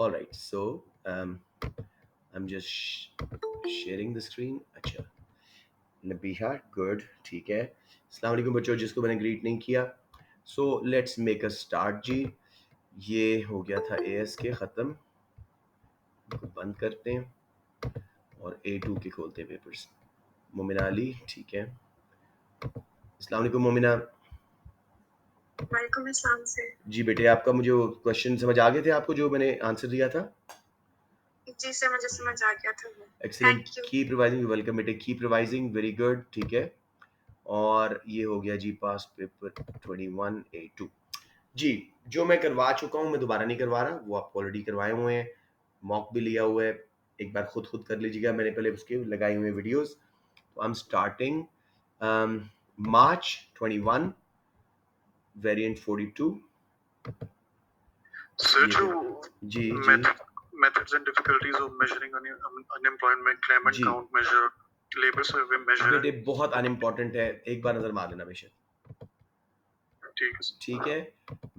All right, so I'm just sharing the screen. अच्छा, Nabiha, good, ठीक है. अस्सलाम वालेकुम बच्चों, जिसको मैंने ग्रीट नहीं किया. So let's make a start जी. ये हो गया था AS के ख़त्म. इसको बंद करते हैं और A2 के खोलते हैं पेपर्स. मोमिना अली, ठीक है. अस्सलाम वालेकुम मोमिना. वालेकुम अस्सलाम सर. जी बेटे, आपका मुझे वो क्वेश्चन समझ आ गए थे आपको जो मैंने आंसर दिया था? जी सर, मुझे समझ आ गया था वो. Excellent. Thank you. Keep revising. Welcome बेटे, कीप रिवाइजिंग. वेरी गुड, ठीक है. और ये हो गया जी पास पेपर 21A2 जी. जो मैं करवा चुका हूँ मैं दोबारा नहीं करवा रहा, वो आप ऑलरेडी करवाए हुए हैं. मॉक भी लिया हुआ है, एक बार खुद कर लीजिएगा. मैंने पहले उसके लगाए हुए वीडियोस. तो I am starting March 21 variant 42. So ये जो जी जी methods and difficulties of measuring unemployment, claimant ji count measure, labor survey measure. बेटे बहुत अनइम्पॉर्टेंट है, एक बार नजर मार लेना बेशक. ठीक है सर. ठीक है.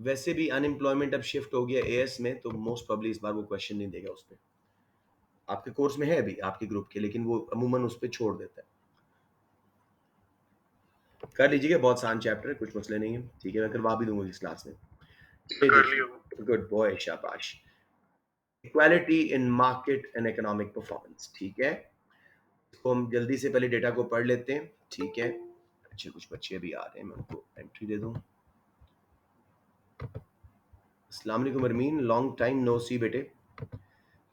वैसे भी अनएम्प्लॉयमेंट अब शिफ्ट हो गया एएस में, तो मोस्ट प्रॉब्ली इस बार वो क्वेश्चन नहीं देगा उस पर. आपके कोर्स में है अभी आपके ग्रुप के, लेकिन वो अमूमन उस पर छोड़ देता है. कर लीजिएगा, बहुत आसान चैप्टर है, कुछ मसले नहीं है. ठीक है, मैं करवा भी दूंगा इस क्लास में. कर लिया. गुड बॉय, शाबाश. Equality in market and economic performance. ठीक है, इसको हम जल्दी से पहले डेटा को पढ़ लेते हैं. ठीक है. अच्छे कुछ बच्चे अभी आ रहे हैं, मैं उनको एंट्री दे दूं. अस्सलाम वालेकुम Armeen, long time no see बेटे.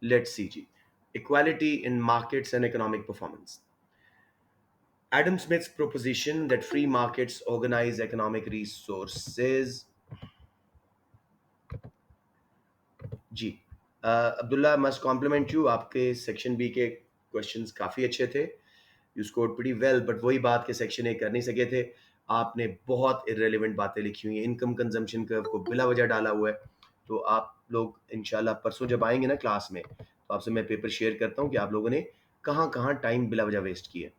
लेट्स सी जी. Equality in markets and economic performance. Adam Smith's proposition that free markets organize economic resources. जी अब्दुल्ला, मस्ट कॉम्प्लीमेंट यू. आपके सेक्शन बी के क्वेश्चंस काफ़ी अच्छे थे. You scored pretty well, but वही बात के सेक्शन ए कर नहीं सके थे. आपने बहुत इररेलेवेंट बातें लिखी हुई हैं. इनकम कंजम्पशन कर्व को बिला वजह डाला हुआ है. तो आप लोग इंशाल्लाह परसों जब आएंगे ना क्लास में, तो आपसे मैं पेपर शेयर करता हूँ कि आप लोगों ने कहाँ कहाँ टाइम बिला वजह वेस्ट किया.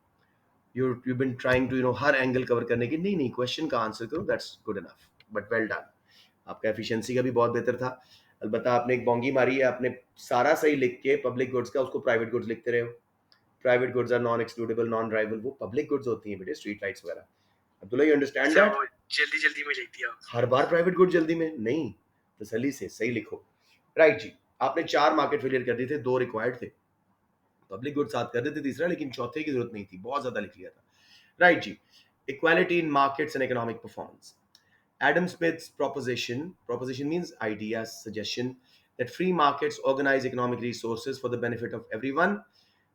यू बिन ट्राइंग टू हर एंगल कवर करने की. नहीं क्वेश्चन का आंसर करो, that's good enough. But well done. आपका एफिशिएंसी का भी बहुत बेहतर था. अलबत्ता आपने एक बोंगी मारी है, आपने सारा सही लिख के पब्लिक गुड्स का उसको प्राइवेट गुड्स लिखते रहे हो. Private goods are non excludable, non drivable. वो पब्लिक गुड्स होती हैं बेटे, स्ट्रीट लाइट्स वगैरह. Abdullah, you understand that? जल्दी में लिख दिया. हर बार प्राइवेट गुड जल्दी में नहीं, तसल्ली से सही लिखो. राइट जी. आपने 4 मार्केट फेलियर कर दिए थे, 2 रिक्वायर्ड थे. पब्लिक गुड साथ कर देते तीसरा, लेकिन चौथे की जरूरत नहीं थी, बहुत ज्यादा लिख लिया था. राइट जी. Equality in markets and economic performance. Adam Smith's proposition means idea, suggestion, that free markets organize economic resources for the benefit of everyone,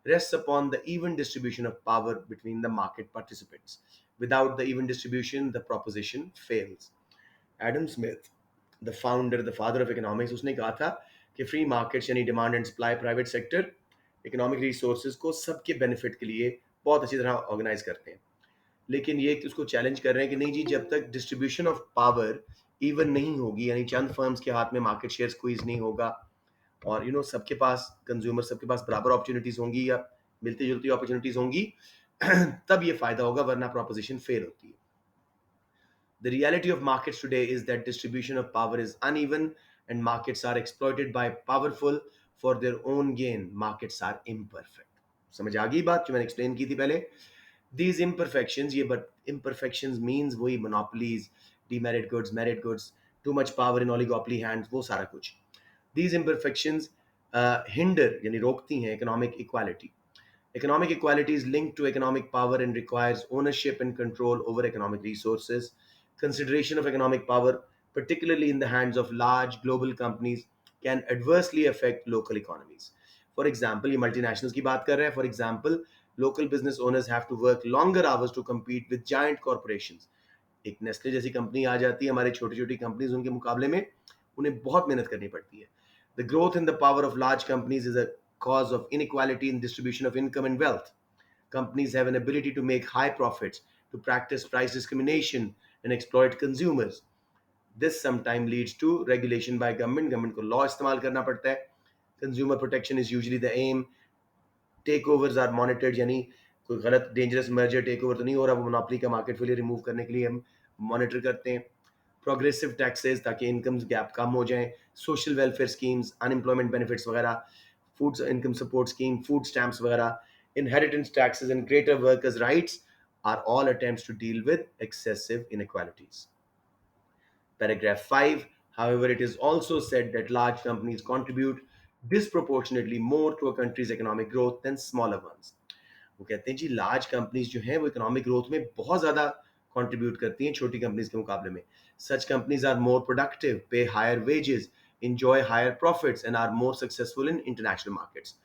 rests upon the even distribution of power between the market participants. Without the even distribution, the proposition fails. Adam Smith, the founder, the father of economics, उसने कहा था कि free markets यानी demand and supply, private sector economic resources को सबके benefit के लिए बहुत अच्छी तरह ऑर्गेनाइज करते हैं. लेकिन ये उसको चैलेंज कर रहे हैं कि नहीं जी, जब तक डिस्ट्रीब्यूशन ऑफ पावर इवन नहीं होगी, यानी चंद फर्म्स के हाथ में मार्केट शेयर स्क्वीज नहीं होगा, और सबके पास कंज्यूमर, सबके पास बराबर अपॉर्चुनिटीज होंगी या मिलती जुलती अपॉर्चुनिटीज होंगी, तब ये फायदा होगा, वरना प्रोपोजिशन फेल होती है. The reality of markets today is that distribution of power is uneven and markets are exploited by powerful for their own gain. Markets are imperfect. समझ आ गई बात जो मैंने एक्सप्लेन की थी पहले? These imperfections, ये but imperfections means वही monopolies, demerit goods, merit goods, too much power in oligopoly hands, वो सारा कुछ. These imperfections hinder यानी रोकती हैं economic equality. Economic equality is linked to economic power and requires ownership and control over economic resources. Consideration of economic power, particularly in the hands of large global companies, can adversely affect local economies. For example, ये multinationals की बात कर रहे हैं. For example, local business owners have to work longer hours to compete with giant corporations. एक Nestle जैसी company आ जाती है, हमारे छोटी छोटी कंपनीज उनके मुकाबले में उन्हें बहुत मेहनत करनी पड़ती है. The growth in the power of large companies is a cause of inequality in distribution of income and wealth. Companies have an ability to make high profits, to practice price discrimination and exploit consumers. This sometimes leads to regulation by government. Government को law इस्तेमाल करना पड़ता है. Consumer protection is usually the aim. Takeovers are monitored, यानी कोई गलत dangerous merger takeover तो नहीं हो रहा, वो monopoly का market failure remove करने के लिए हम monitor करते हैं. प्रोग्रेसिव टैक्सेस ताकि इनकम गैप कम हो जाए, social welfare schemes, unemployment benefits वगैरह, food income support scheme, food stamps वगैरह, inheritance taxes and greater workers' rights are all attempts to deal with excessive inequalities. Paragraph 5. However, it is also said that large companies contribute disproportionately more to a country's economic growth than smaller ones. वो कहते हैं जी large companies जो हैं वो economic growth में बहुत ज़्यादा contribute करती हैं छोटी कंपनीज के मुकाबले में. Such companies are more productive, pay higher wages, enjoy higher profits and are more successful in international markets.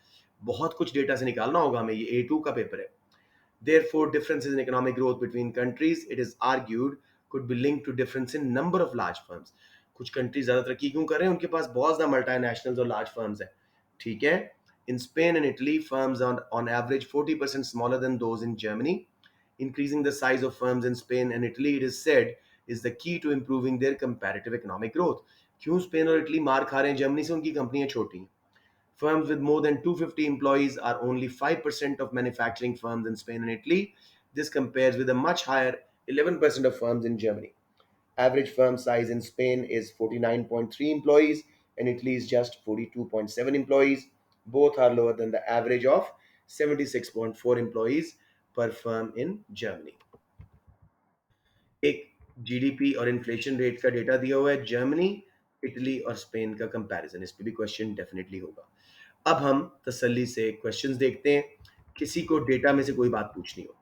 बहुत कुछ डेटा से निकालना होगा हमें, ये A2 का पेपर है. Therefore, differences in economic growth between countries, it is argued, could be linked to difference in number of large firms. कुछ कंट्रीज ज्यादा तरक्की क्यों कर रहे हैं? उनके पास बहुत ज्यादा मल्टीनेशनल्स और लार्ज फर्म्स हैं. ठीक है. In Spain and Italy, firms are on average 40% smaller than those in Germany. Increasing the size of firms in Spain and Italy, it is said, is the key to improving their comparative economic growth. क्यों Spain और Italy मार खा रहे हैं Germany से? उनकी कंपनियां छोटी हैं. Firms with more than 250 employees are only 5% of manufacturing firms in Spain and Italy. This compares with a much higher 11% of firms in Germany. Average firm size in Spain is 49.3 employees and Italy is just 42.7 employees. Both are lower than the average of 76.4 employees per firm in Germany. एक GDP और inflation rate का data दिया हुआ है, Germany, Italy और Spain का comparison. इस पे भी क्वेश्चन डेफिनेटली होगा. अब हम तसल्ली से क्वेश्चंस देखते हैं. किसी को डेटा में से कोई बात पूछनी हो.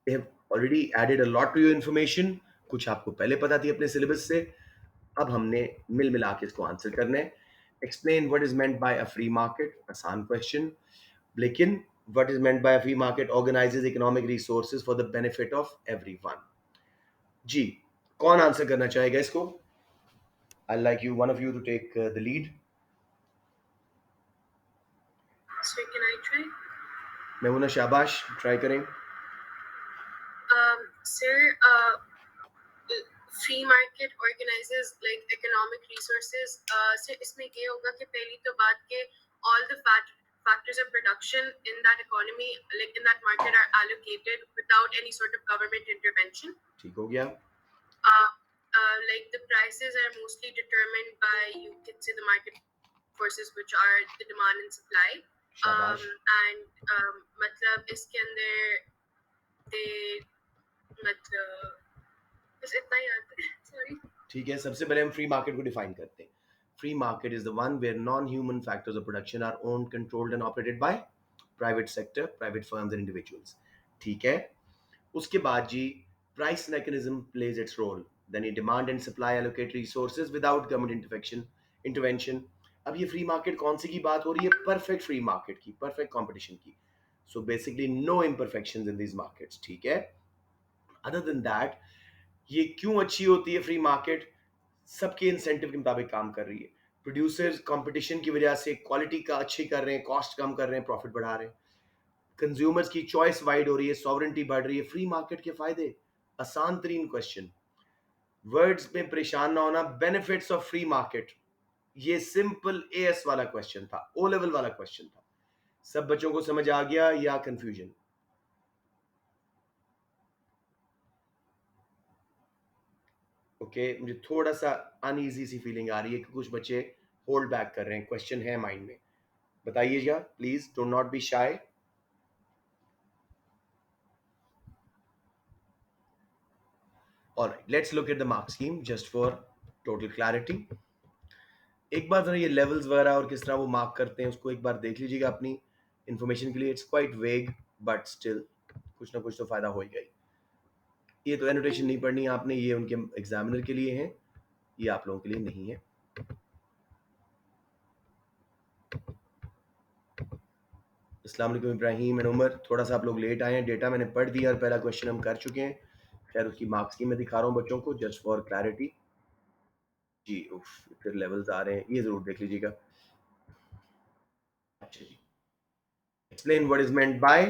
They have already added a lot to your information. कुछ आपको पहले पता थी अपने सिलेबस से. अब हमने मिल मिला के इसको आंसर करना है. Explain what is meant by a free market. आसान क्वेश्चन, लेकिन what is meant by a free market organises economic resources for the benefit of everyone. जी, कौन आंसर करना चाहेगा इसको? I like you one of you to take the lead. So can I try? Memuna, शाबाश, try करें. Sir, free market organises like economic resources. Sir इसमें ये होगा कि पहली तो बात के all the factors of production in that economy, like in that market, are allocated without any sort of government intervention. ठीक हो गया. Like the prices are mostly determined by, you can say, the market forces, which are the demand and supply. शाबाश. And मतलब इसके अंदर they मतलब बस इतना ही आता है. Sorry. ठीक है. सबसे पहले हम फ्री मार्केट को डिफाइन करते हैं. Free market is the one where non human factors of production are owned, controlled and operated by private sector, private firms and individuals. ठीक है. उसके बाद जी, price mechanism plays its role. Then ये demand and supply allocate resources without government intervention. अब ये free market कौन सी की बात हो रही है? परफेक्ट फ्री मार्केट की, परफेक्ट कंपटीशन की. So basically no imperfections in these markets. ठीक है. अदर देन दैट, ये क्यों अच्छी होती है फ्री मार्केट? सबके इंसेंटिव के मुताबिक काम कर रही है. प्रोड्यूसर्स कंपटीशन की वजह से क्वालिटी का अच्छी कर रहे हैं, कॉस्ट कम कर रहे हैं, प्रॉफिट बढ़ा रहे हैं. कंज्यूमर्स की चॉइस वाइड हो रही है, सॉवरेंटी बढ़ रही है. फ्री मार्केट के फायदे. आसान तरीन क्वेश्चन, वर्ड्स में परेशान ना होना. बेनिफिट्स ऑफ फ्री मार्केट, ये सिंपल एएस वाला क्वेश्चन था, ओ लेवल वाला क्वेश्चन था. सब बच्चों को समझ आ गया या कंफ्यूजन? ओके. मुझे थोड़ा सा अनईजी सी फीलिंग आ रही है कि कुछ बच्चे होल्ड बैक कर रहे हैं. क्वेश्चन है माइंड में, बताइएगा please. Do not be shy. Alright, let's look at the mark scheme just for total clarity. एक बार जरा ये लेवल्स वगैरह और किस तरह वो मार्क करते हैं उसको एक बार देख लीजिएगा अपनी इंफॉर्मेशन के लिए. इट्स क्वाइट वेग बट स्टिल कुछ ना कुछ तो फायदा होगा ही. ये तो एनोटेशन नहीं पढ़नी आपने, ये उनके एग्जामिनर के लिए है, ये आप लोगों के लिए नहीं है. अस्सलाम वालेकुम इब्राहिम एंड उमर. थोड़ा सा आप लोग लेट आए हैं. डेटा मैंने पढ़ दिया और पहला क्वेश्चन हम कर चुके हैं. खैर उसकी मार्क्स की मैं दिखा रहा हूँ बच्चों को जस्ट फॉर क्लैरिटी. जी उफ, फिर लेवल्स आ रहे हैं, ये जरूर देख लीजिएगा. अच्छा जी. Explain what is meant by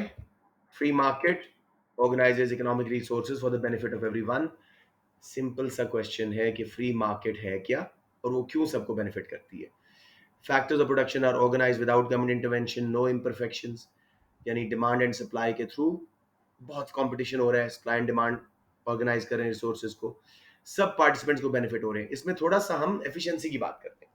free market organises economic resources for the benefit of everyone. Simple सा क्वेश्चन है कि फ्री मार्केट है क्या और वो क्यों सबको बेनिफिट करती है. Factors of production are organised without government intervention, no imperfections, यानी डिमांड एंड सप्लाई के थ्रू बहुत कंपटीशन हो रहा है, सप्लाई एंड डिमांड ऑर्गेनाइज कर रहे हैं रिसोर्सेज को, सब पार्टिसिपेंट्स को बेनिफिट हो रहे हैं। इसमें थोड़ा सा हम एफिशिएंसी की बात करते हैं।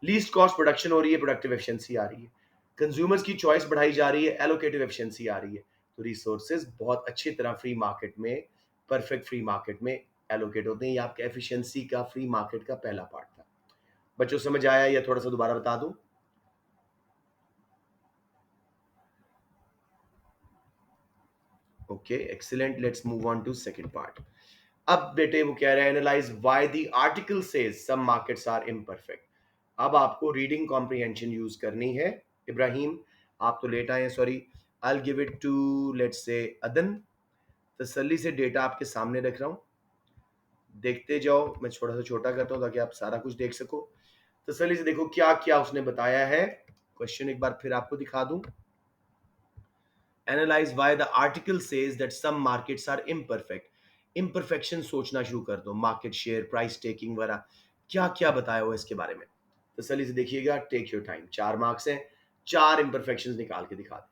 लीस्ट कॉस्ट प्रोडक्शन हो रही है, प्रोडक्टिव एफिशिएंसी आ रही है, कंज्यूमर्स की चॉइस बढ़ाई जा रही है, एलोकेटिव एफिशिएंसी आ रही है। तो रिसोर्सेज बहुत अच्छी तरह फ्री मार्केट में, परफेक्ट फ्री मार्केट में एलोकेट होते हैं। ये आपके एफिशिएंसी का फ्री मार्केट का पहला पार्ट था। बच्चों समझ आया या थोड़ा सा दोबारा बता दूं? Okay, excellent, let's move on to second part. अब बेटे वो कह रहे हैं analyse why the article says some markets are imperfect. अब आपको रीडिंग कॉम्प्रिहेंशन यूज करनी है। इब्राहिम, आप तो लेट आए हैं, sorry. I give it to, let's say, Adan. तसल्ली से डेटा आपके सामने रख रहा हूं, देखते जाओ। मैं थोड़ा सा छोटा करता हूं ताकि आप सारा कुछ देख सको। तसल्ली से देखो क्या क्या उसने बताया है। क्वेश्चन एक बार फिर आपको दिखा दूं। Analyse why the article says that some markets are imperfect. Imperfection सोचना शुरू कर दो, मार्केट शेयर, प्राइस टेकिंग वगैरह, क्या क्या बताया हुआ इसके बारे में। तसल्ली से देखिएगा, टेक योर टाइम। 4 मार्क्स हैं, 4 इम्परफेक्शंस निकाल के दिखा दे।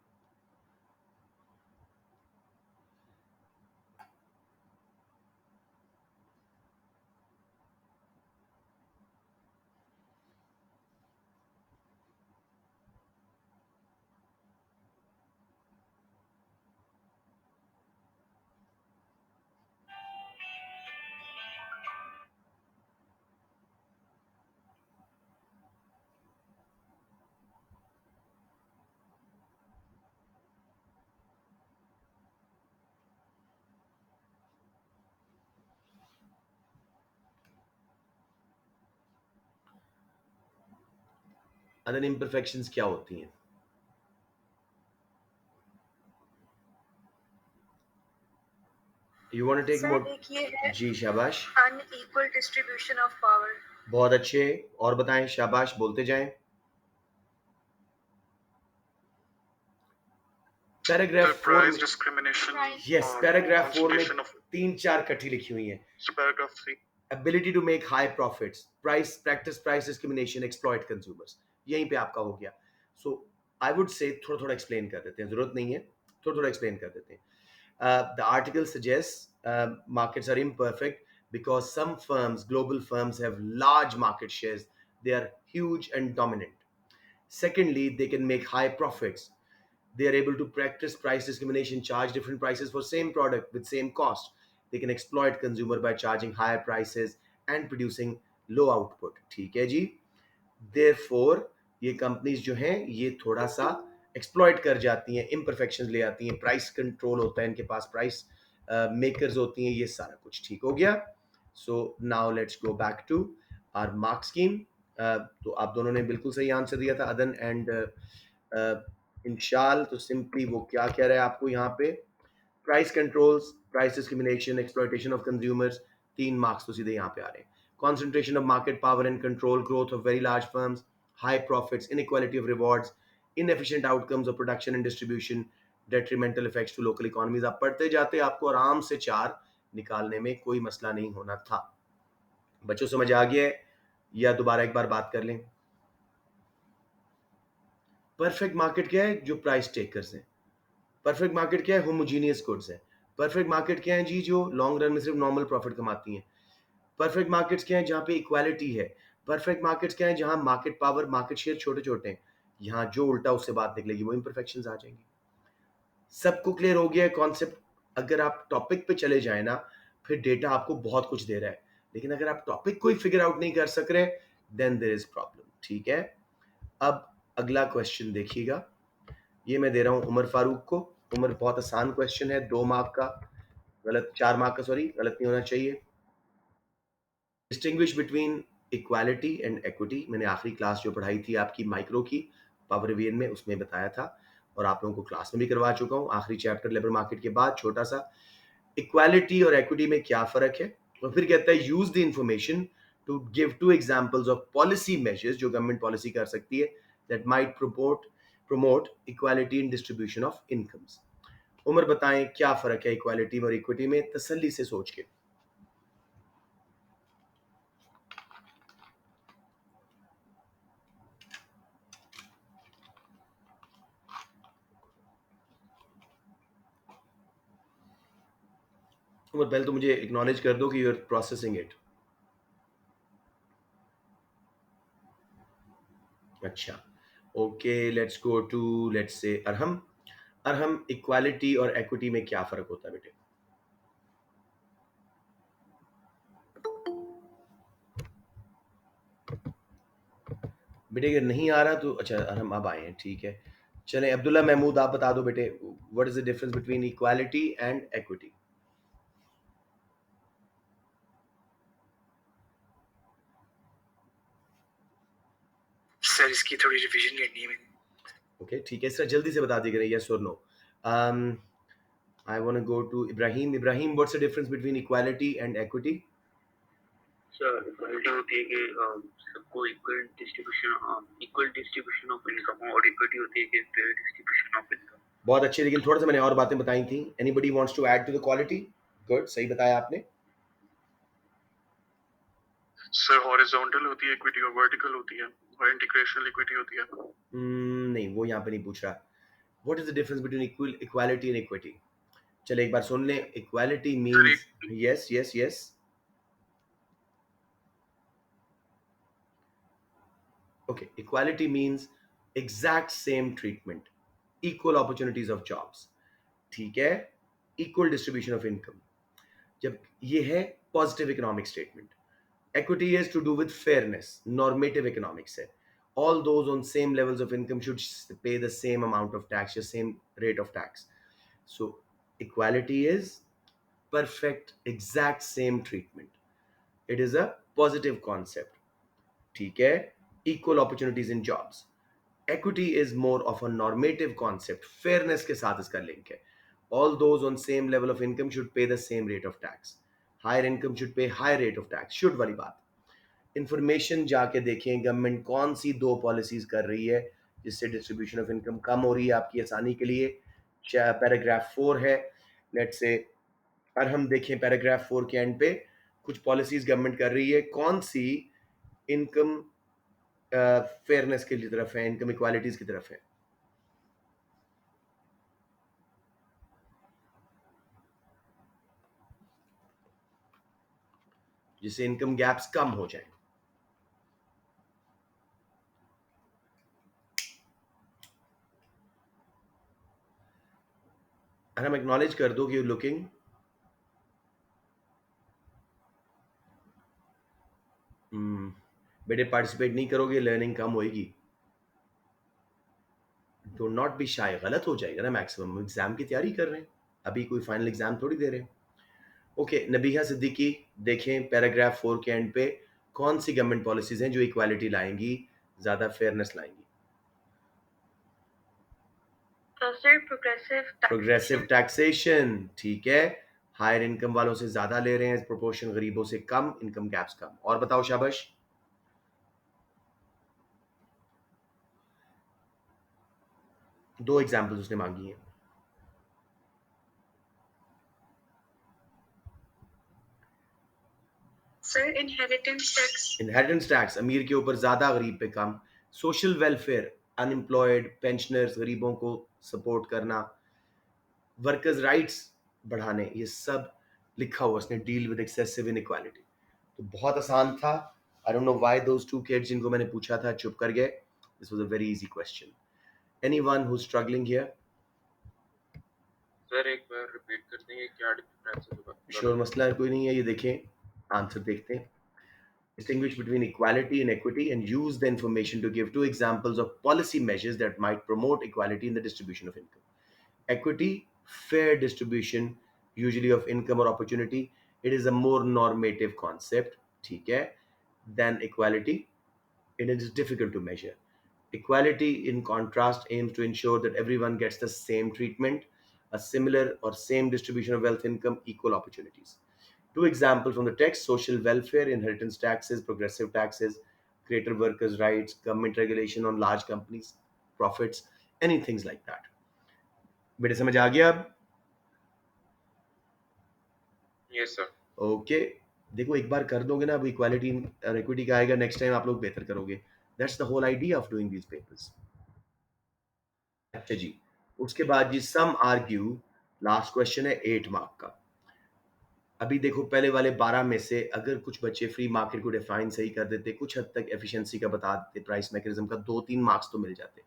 अदर इम्परफेक्शंस क्या होती हैं? You want to take sir more? देखिए है जी, शाबाश, अनइक्वल डिस्ट्रीब्यूशन ऑफ पावर। बहुत अच्छे। और बताएं, शाबाश, बोलते जाएं। पैराग्राफ The 4 price में, discrimination यस, or पैराग्राफ 4 में concentration of 3 4 कट्ठी लिखी हुई हैं। paragraph 3. Ability to make high profits, price practice, price discrimination, exploit consumers. यहीं पे आपका हो गया। सो आई वुड से थोड़ा थोड़ा एक्सप्लेन कर देते हैं, जरूरत नहीं है, थोड़ा थोड़ा एक्सप्लेन कर देते हैं। The article suggests markets are imperfect because some firms, global firms, have large market shares. They are huge and dominant. Secondly, they can make high profits. They are able to practice price discrimination, charge different prices for same product with same cost. They can exploit consumer by charging higher prices and producing low output. ठीक है जी? Therefore, ये companies जो हैं ये थोड़ा सा exploit कर जाती हैं, इम्परफेक्शन ले आती हैं, प्राइस कंट्रोल होता है इनके पास, प्राइस मेकर्स होती हैं, ये सारा कुछ ठीक हो गया। So now let's go back to our mark scheme. तो आप दोनों ने बिल्कुल सही आंसर दिया था, अदन एंड इंशाल। तो सिंपली वो क्या कह रहा है आपको यहाँ पे, price controls, price discrimination, exploitation of consumers, 3 marks तो सीधे यहाँ पे आ रहे हैं। Concentration of market power and control, growth of very large firms, high profits, inequality of rewards, inefficient outcomes of production and distribution, detrimental effects to local economies. आप पढ़ते जाते आपको आराम से 4 निकालने में कोई मसला नहीं होना था। बच्चों समझ आ गया है या दोबारा एक बार बात कर लें? परफेक्ट मार्केट क्या है? जो प्राइस टेकर्स हैं। परफेक्ट मार्केट क्या है? होमोजीनियस गुड्स है। परफेक्ट मार्केट क्या है जी? जो लॉन्ग रन में सिर्फ नॉर्मल प्रॉफिट कमाती हैं। परफेक्ट मार्केट्स क्या है? जहाँ पे इक्वालिटी है। परफेक्ट मार्केट्स क्या है? जहाँ मार्केट पावर, मार्केट शेयर छोटे छोटे हैं। यहाँ जो उल्टा उससे बात निकलेगी वो इम्परफेक्शंस आ जाएंगी। सबको क्लियर हो गया है कॉन्सेप्ट? अगर आप टॉपिक पे चले जाए ना, फिर डेटा आपको बहुत कुछ दे रहा है, लेकिन अगर आप टॉपिक को ही फिगर आउट नहीं कर सक रहे, देन देयर इज प्रॉब्लम। ठीक है, अब अगला क्वेश्चन देखिएगा। ये मैं दे रहा हूं उमर फारूक को। उमर, बहुत आसान क्वेश्चन है, 2 मार्क का, गलत 4 मार्क का, सॉरी, गलत नहीं होना चाहिए। Distinguish between equality and equity, मैंने आखिरी क्लास जो पढ़ाई थी आपकी माइक्रो की पावर वीएन में, उसमें बताया था और आप लोगों को क्लास में भी करवा चुका हूँ। आखिरी चैप्टर लेबर मार्केट के बाद छोटा सा, इक्वालिटी और इक्विटी में क्या फर्क है। और फिर कहता है use the information to give 2 examples of policy measures जो गवर्नमेंट पॉलिसी कर सकती है that might promote equality in distribution of incomes. Umar बताएं क्या फर्क है इक्वालिटी और इक्विटी में, तसल्ली से सोच के। और पहले तो मुझे एक्नॉलेज कर दो कि यू आर प्रोसेसिंग इट। अच्छा, okay, let's go to, let's say Arham. Arham, equality और इक्विटी में क्या फर्क होता है बेटे? बेटे अगर नहीं आ रहा तो अच्छा, अरहम अब आए हैं, ठीक है। चलें, अब्दुल्ला महमूद आप बता दो बेटे, what is the difference between equality and equity? Sir इसकी थोड़ी रिवीजन करनी है मैंने। ओके, ठीक है, सर जल्दी से बता दीजिएगा, यस और no. I want to go to Ibrahim. Ibrahim, what's the difference between equality and equity? Sir equality होती है कि सबको इक्वल डिस्ट्रीब्यूशन ऑफ इनकम, और इक्विटी होती है कि फेयर डिस्ट्रीब्यूशन ऑफ इनकम। बहुत अच्छे, लेकिन थोड़ा सा मैंने और बातें बताई थी। Anybody wants to add to the quality? Good, सही बताया आपने। सर हॉरिजॉन्टल होती है इक्विटी और वर्टिकल होती है, और इंटीग्रेशनल इक्विटी होती है। नहीं, वो यहाँ पे नहीं पूछ रहा। What is the difference between equality and equity? चले एक बार सुन लें। Equality sir means, yes yes yes, okay, equality means exact same treatment, equal opportunities of jobs, ठीक है, equal distribution of income। जब ये है positive economic statement. equity is to do with fairness, normative economics है। all those on same levels of income should pay the same amount of tax, the same rate of tax। so equality is perfect exact same treatment, it is a positive concept, ठीक है, equal opportunities in jobs। equity is more of a normative concept, fairness के साथ इसका link है। all those on same level of income should pay the same rate of tax, higher income should pay higher rate of tax, should वाली बात। Information जाके देखें government कौन सी दो पॉलिसीज कर रही है जिससे डिस्ट्रीब्यूशन ऑफ इनकम कम हो रही है, आपकी आसानी के लिए पैराग्राफ 4 है, लेट्स से। और हम देखें पैराग्राफ 4 के एंड पे कुछ पॉलिसीज गवर्नमेंट कर रही है, कौन सी इनकम फेयरनेस की तरफ है, इनकम इक्वालिटीज की तरफ है। जिससे इनकम गैप्स कम हो जाए। और हम एक्नॉलेज कर दो कि यू लुकिंग। बेटे पार्टिसिपेट नहीं करोगे लर्निंग कम होएगी। डो नॉट बी शाय, गलत हो जाएगा ना, मैक्सिमम एग्जाम की तैयारी कर रहे हैं, अभी कोई फाइनल एग्जाम थोड़ी दे रहे हैं। ओके, नबीहा सिद्दीकी, देखें पैराग्राफ 4 के एंड पे कौन सी गवर्नमेंट पॉलिसीज हैं जो इक्वालिटी लाएंगी, ज्यादा फेयरनेस लाएंगी। सर प्रोग्रेसिव टैक्सेशन, ठीक है, हायर इनकम वालों से ज्यादा ले रहे हैं प्रोपोर्शन, गरीबों से कम, इनकम गैप्स कम। और बताओ शाबाश। दो एग्जाम्पल्स उसने मांगी हैं। सर इनहेरिटेंस टैक्स, अमीर के ऊपर ज्यादा, गरीब पे कम। सोशल वेलफेयर, अनएम्प्लॉयड, पेंशनर्स, गरीबों को सपोर्ट करना, वर्कर्स राइट्स बढ़ाने, ये सब लिखा हुआ उसने, डील विद एक्सेसिव इनइक्वालिटी। तो बहुत आसान था। I don't know why those two kids जिनको मैंने पूछा था चुप कर गए। This was a very easy question. Anyone who struggling here? Sir एक बार रिपीट कर देंगे क्या डिफरेंस है? श्योर, मसला कोई नहीं है, ये देखें, आंसर देखते हैं। Distinguish between equality and equity and use the information to give two examples of policy measures that might promote equality in the distribution of income. Equity, fair distribution, usually of income or opportunity, it is a more normative concept, ठीक है, than equality, it is difficult to measure. Equality, in contrast, aims to ensure that everyone gets the same treatment, a similar or same distribution of wealth, income, equal opportunities. Two examples from the text: social welfare, inheritance taxes, progressive taxes, greater workers' rights, government regulation on large companies, profits, anything like that. बेटे समझ आ गया अब? Yes sir. Okay, देखो एक बार कर दोगे ना, अब इक्वालिटी और इक्विटी का आएगा, नेक्स्ट टाइम आप लोग बेहतर करोगे। That's the whole idea of doing these papers. अच्छा जी, उसके बाद G some argue, last question है 8 मार्क का। अभी देखो पहले वाले 12 में से अगर कुछ बच्चे फ्री मार्केट को डिफाइन सही कर देते, कुछ हद तक एफिशिएंसी का बता देते, प्राइस मैकेनिज्म का 2-3 मार्क्स तो मिल जाते।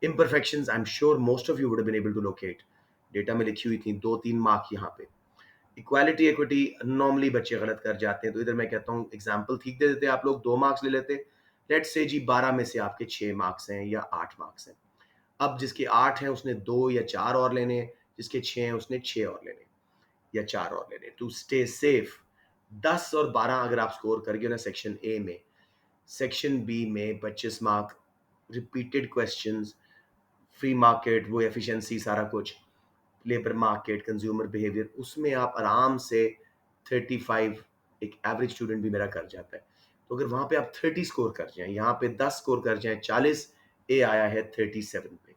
Imperfections I am sure most of you would have been able to locate. Data में लिखी हुई थी 2-3 मार्क यहाँ पे। इक्वालिटी इक्विटी नॉर्मली बच्चे गलत कर जाते हैं, तो इधर मैं कहता हूँ एग्जाम्पल ठीक दे देते, आप लोग 2 मार्क्स ले लेते। लेट्स से जी 12 में से आपके 6 मार्क्स हैं या 8 मार्क्स हैं। अब जिसके 8 हैं उसने 2 या 4 और लेने हैं, जिसके 6 हैं उसने 6 और लेने हैं या 4 और लेने टू स्टे सेफ। 10 और 12 अगर आप स्कोर कर गए ना सेक्शन ए में, सेक्शन बी में 25 mark, repeated questions, free market, वो एफिशिएंसी सारा कुछ, लेबर मार्केट, कंज्यूमर बिहेवियर, उसमें आप आराम से 35 एक एवरेज स्टूडेंट भी मेरा कर जाता है। तो अगर वहां पे आप 30 स्कोर कर जाएं, यहाँ पे 10 स्कोर कर जाएं 40, ए आया है 37 पे।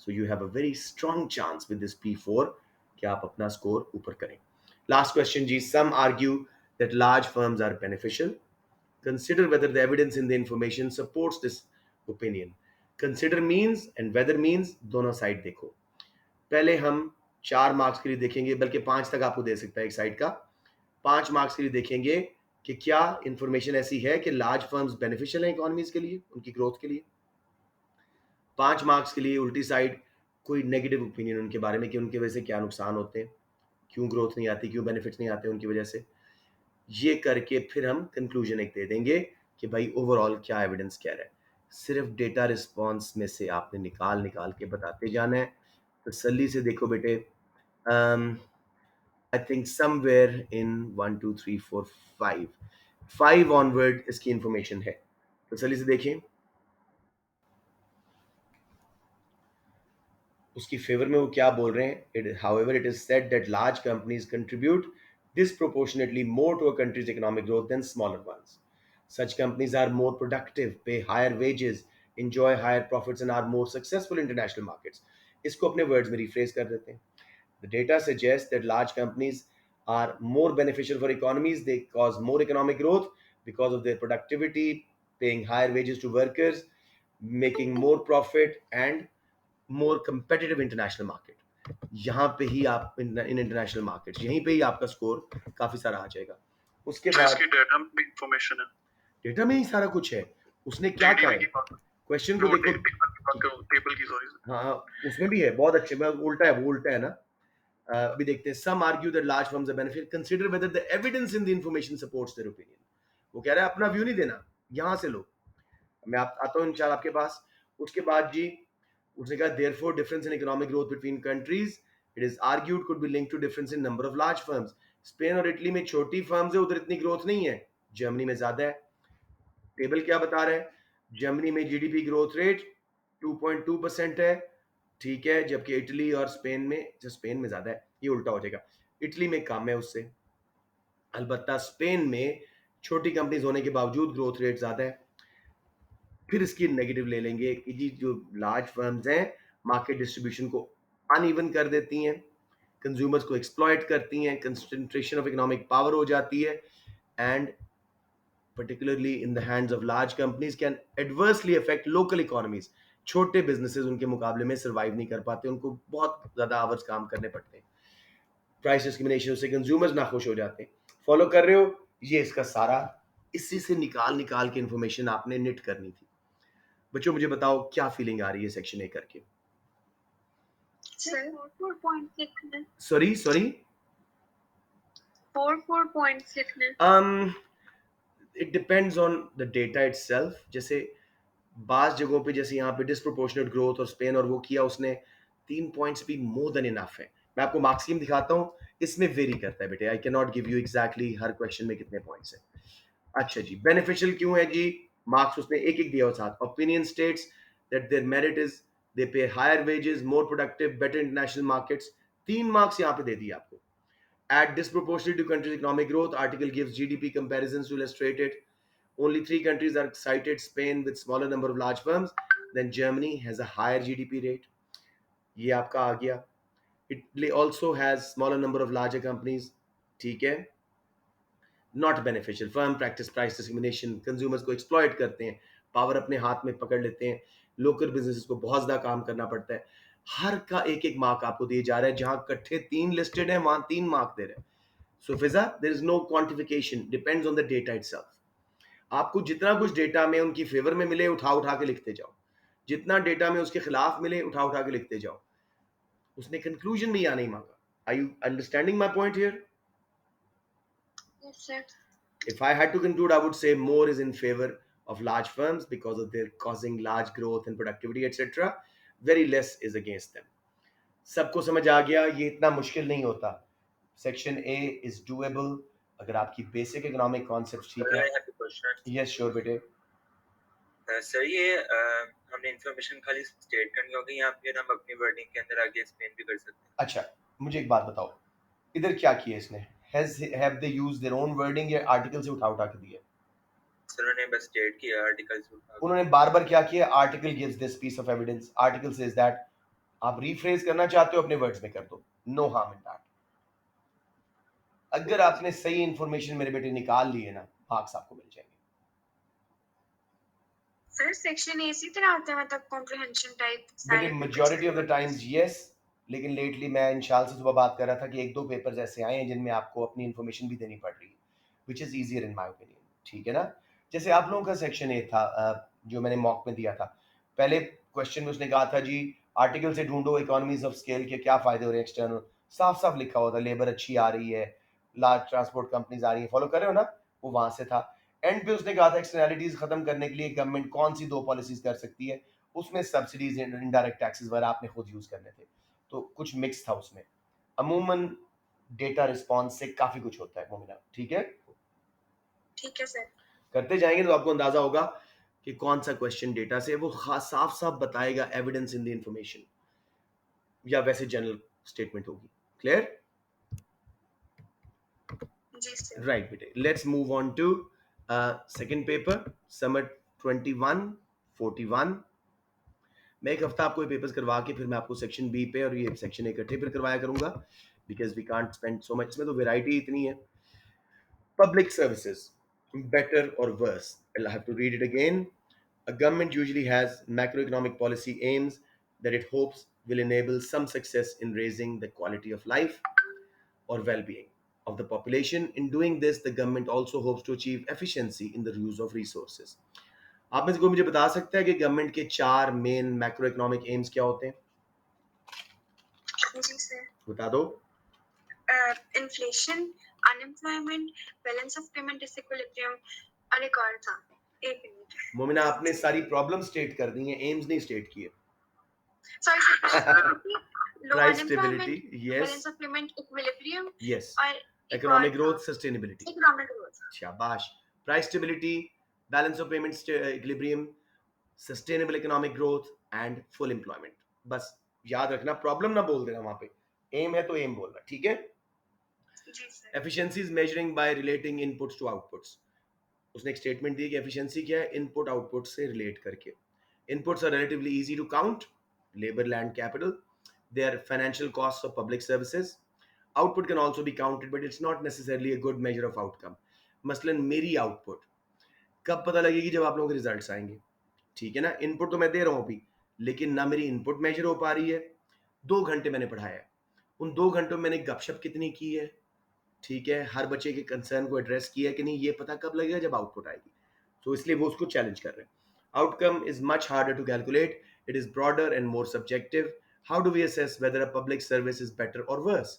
So you have a very strong chance with this P4 कि आप अपना स्कोर ऊपर करें। Last question G, some argue that large firms are beneficial. Consider whether the evidence in the information supports this opinion. Consider means and whether means दोनों side देखो। पहले हम 4 marks के लिए देखेंगे, बल्कि 5 तक आपको दे सकता है एक साइड का। 5 मार्क्स के लिए देखेंगे कि क्या इंफॉर्मेशन ऐसी है कि लार्ज फर्म्स बेनिफिशियल हैं इकोनॉमीज के लिए, उनकी ग्रोथ के लिए। 5 मार्क्स के लिए उल्टी साइड कोई नेगेटिव ओपिनियन उनके बारे में कि उनकी वजह से क्या नुकसान होते हैं, क्यों ग्रोथ नहीं आती, क्यों बेनिफिट्स नहीं आते उनकी वजह से। ये करके फिर हम कंक्लूजन एक दे देंगे कि भाई ओवरऑल क्या एविडेंस कह रहा है। सिर्फ डेटा रिस्पॉन्स में से आपने निकाल निकाल के बताते जाना है। तसल्ली से देखो बेटे, I think somewhere in 1 2 3 4 5 onward इसकी इंफॉर्मेशन है। तसल्ली से देखें, उसकी फेवर में वो क्या बोल रहे हैं। It however it is said that large companies contribute disproportionately more to a country's economic growth than smaller ones. Such companies are more productive, pay higher wages, enjoy higher profits, and are more successful in international markets. इसको अपने words में rephrase कर देते हैं। The data suggests that large companies are more beneficial for economies. They cause more economic growth because of their productivity, paying higher wages to workers, making more profit, and more competitive international market. यहाँ पे ही आप in international markets, यहीं पे ही आपका score काफी सारा आ जाएगा। उसके बाद इसकी डेटा में इंफॉर्मेशन है, डेटा में ही सारा कुछ है। उसने क्या कहा है, क्वेश्चन को देखो। टेबल की सॉरी हाँ, उसमें भी है, बहुत अच्छे में उल्टा है, वो उल्टा है ना। अभी देखते हैं, some argue that large firms are benefit, consider whether the evidence in the information supports their opinion. वो कह रहा है अपना व्यू नहीं देना, यहां से लो, मैं आता हूँ इंशाल्लाह आपके पास। उसके बाद जी उसने कहा therefore difference in economic growth between countries it is argued could be linked to difference in number of large firms. Spain और इटली में छोटी फर्म्स है, उधर इतनी ग्रोथ नहीं है, जर्मनी में ज्यादा है। टेबल क्या बता रहा है, जर्मनी में जीडीपी ग्रोथ रेट 2.2% है, ठीक है, जबकि इटली और स्पेन में, जो स्पेन में ज्यादा है, ये उल्टा हो जाएगा, इटली में कम है उससे। अलबत्ता स्पेन में छोटी कंपनीज होने के बावजूद ग्रोथ रेट ज्यादा है। फिर इसकी नेगेटिव ले लेंगे कि जी जो लार्ज फर्म्स हैं मार्केट डिस्ट्रीब्यूशन को अनइवन कर देती हैं, कंज्यूमर्स को एक्सप्लॉइट करती हैं, कंसंट्रेशन ऑफ इकोनॉमिक पावर हो जाती है, and particularly in the hands of large companies can adversely affect local economies. छोटे बिजनेसेस उनके मुकाबले में सर्वाइव नहीं कर पाते, उनको बहुत ज्यादा आवर्स काम करने पड़ते हैं। प्राइस डिस्क्रिमिनेशन से कंज्यूमर्स नाखुश हो जाते हैं। फॉलो कर रहे हो, ये इसका सारा, इसी से निकाल निकाल के इंफॉर्मेशन आपने निट करनी थी। बच्चों मुझे बताओ क्या फीलिंग आ रही है सेक्शन ए करके। सॉरी 4 points लिखने। It depends on the data itself. जैसे बास जगहों पे, जैसे यहाँ पे डिस्प्रोपोर्शनेट ग्रोथ और स्पेन और वो किया उसने, 3 पॉइंट्स भी मोर देन इनफ है। मैं आपको मार्क्स स्कीम दिखाता हूँ, इसमें वेरी करता है बेटे, I can not give you exactly her question में कितने पॉइंट्स है। अच्छा जी, बेनिफिशियल क्यों है जी, मार्क्स उसने एक एक दिया और साथ। Opinion states that their merit is they pay higher wages, more productive, better international markets, 3 marks यहाँ पे दे दिए आपको। Add disproportionate to country's economic growth, article gives GDP comparisons to illustrate it. Only 3 countries are cited, Spain with smaller number of large firms, then Germany has a higher GDP rate. ये आपका आ गया। It also has smaller number of larger companies, ठीक है। Not beneficial, firm practice price discrimination, consumers को exploit करते हैं, power अपने हाथ में पकड़ लेते हैं, लोकल बिजनेसेस को बहुत ज़्यादा काम करना पड़ता है। हर का एक एक मार्क आपको दिए जा रहा है, जहां इकट्ठे 3 लिस्टेड है वहां 3 मार्क दे रहे हैं। So Fiza, there is no quantification, depends on the data itself. आपको जितना कुछ डेटा में उनकी फेवर में मिले उठा उठा के लिखते जाओ, जितना डेटा में उसके खिलाफ मिले उठा उठा के लिखते जाओ. उसने कंक्लूजन में आना ही मांगा. Are you understanding my point here? Yes, sir. If I had to conclude, I would say more is in favor of large firms because of their causing large growth and productivity, etc. Very less is against them. सबको समझ आ गया, ये इतना मुश्किल नहीं होता. Section A is doable अगर आपकी बेसिक इकोनॉमिक कॉन्सेप्ट ठीक है. यस श्योर बेटे. सर ये हमने इंफॉर्मेशन खाली स्टेट करनी होगी या फिर हम अपनी वर्डिंग के अंदर आगे एक्सप्लेन भी कर सकते हैं? अच्छा मुझे एक बात बताओ, इधर क्या किया इसने? Have they use their own wording या आर्टिकल से उठा उठा के दिया? सर उन्होंने बस स्टेट किया आर्टिकल से उठा के. उन्होंने बार बार क्या किया? Article gives this piece of evidence. Article says that. आप रिफ्रेज करना चाहते हो अपने वर्ड्स में कर दो, नो हार्म इन दैट. अगर आपने सही इंफॉर्मेशन मेरे बेटे निकाल ली है ना, मार्क्स आपको मिल जाएंगे. सर सेक्शन ए इसी तरह आता है, मतलब कॉम्प्रिहेंशन टाइप बेटे majority of the times yes, लेकिन लेटली मैं इंशाल से सुबह बात कर रहा था कि एक दो पेपर्स ऐसे आए हैं जिनमें आपको अपनी इंफॉर्मेशन भी देनी पड़ रही है, which is easier in my opinion. ठीक है ना? जैसे आप लोगों का सेक्शन ए था जो मैंने मॉक में दिया था, पहले क्वेश्चन में उसने कहा था जी आर्टिकल से ढूंढो इकोनॉमीज ऑफ स्केल के क्या फायदे हो रहे हैं एक्सटर्नल. साफ साफ लिखा हुआ था, लेबर अच्छी आ रही है, लार्ज ट्रांसपोर्ट कंपनीज आ रही है. फॉलो कर रहे हो ना? वो वहां से था. एंड पे उसने कहा था एक्सटर्नैलिटीज खत्म करने के लिए गवर्नमेंट कौन सी दो पॉलिसीज कर सकती है. उसमें सब्सिडीज इनडायरेक्ट टैक्सेस वगैरह आपने खुद यूज करने थे, तो कुछ मिक्स था उसमें. अमूमन डेटा रिस्पॉन्स से काफी कुछ होता है मोमिना. ठीक है? ठीक है सर. करते जाएंगे तो आपको अंदाजा होगा कि कौन सा क्वेश्चन डेटा से वो साफ साफ बताएगा एविडेंस इन द इंफॉर्मेशन, या वैसे जनरल स्टेटमेंट होगी. क्लियर? जी सर. राइट बेटे, let's move on to second paper summer 2141. मैं एक हफ्ता आपको ये पेपर्स करवा के फिर मैं आपको सेक्शन बी पे और ये सेक्शन इकट्ठे फिर करवाया करूंगा, because we can't spend so much. इसमें तो वेराइटी इतनी है. Public services, better or worse? I'll have to read it again. A government usually has macroeconomic policy aims that it hopes will enable some success in raising the quality of life or well-being of the population. In doing this, the government also hopes to achieve efficiency in the use of resources. आप में से कोई मुझे बता सकता है कि government के 4 मेन मैक्रो इकोनॉमिक एम्स क्या होते हैं? जी सर. बता दो. Inflation, unemployment, balance of payment disequilibrium और एक और था. एक मिनट. मोमिना आपने सारी प्रॉब्लम स्टेट कर दी हैं, एम्स नहीं स्टेट किए. Sorry sir. Low price unemployment, stability, balance yes of payment equilibrium yes. और economic growth, sustainability. Economic growth. शाबाश. Price stability, balance of payment equilibrium, sustainable economic growth and full employment. बस याद रखना, problem ना बोल देना वहां पे. एम है तो एम बोलना. ठीक है? जी sir. Efficiency is measuring by relating inputs to outputs. उसने एक स्टेटमेंट दी कि एफिशिएंसी क्या है? इनपुट आउटपुट से रिलेट करके. Inputs are relatively easy to count. Labour, land, capital. They are financial costs of public services. Output can also be counted, but it's not necessarily a good measure of outcome. मसलन मेरी output कब पता लगेगी? जब आप लोगों के results आएंगे. ठीक है ना? इनपुट तो मैं दे रहा हूं अभी, लेकिन ना मेरी इनपुट मेजर हो पा रही है. 2 घंटे मैंने पढ़ाया है, उन 2 घंटों में मैंने गपशप कितनी की है, ठीक है, हर बच्चे के कंसर्न को एड्रेस किया है कि नहीं, ये पता कब लगेगा? जब आउटपुट आएगी. तो इसलिए वो उसको चैलेंज कर रहे हैं. Outcome is much harder to calculate. It is broader and more subjective. How do we assess whether a public service is better or worse?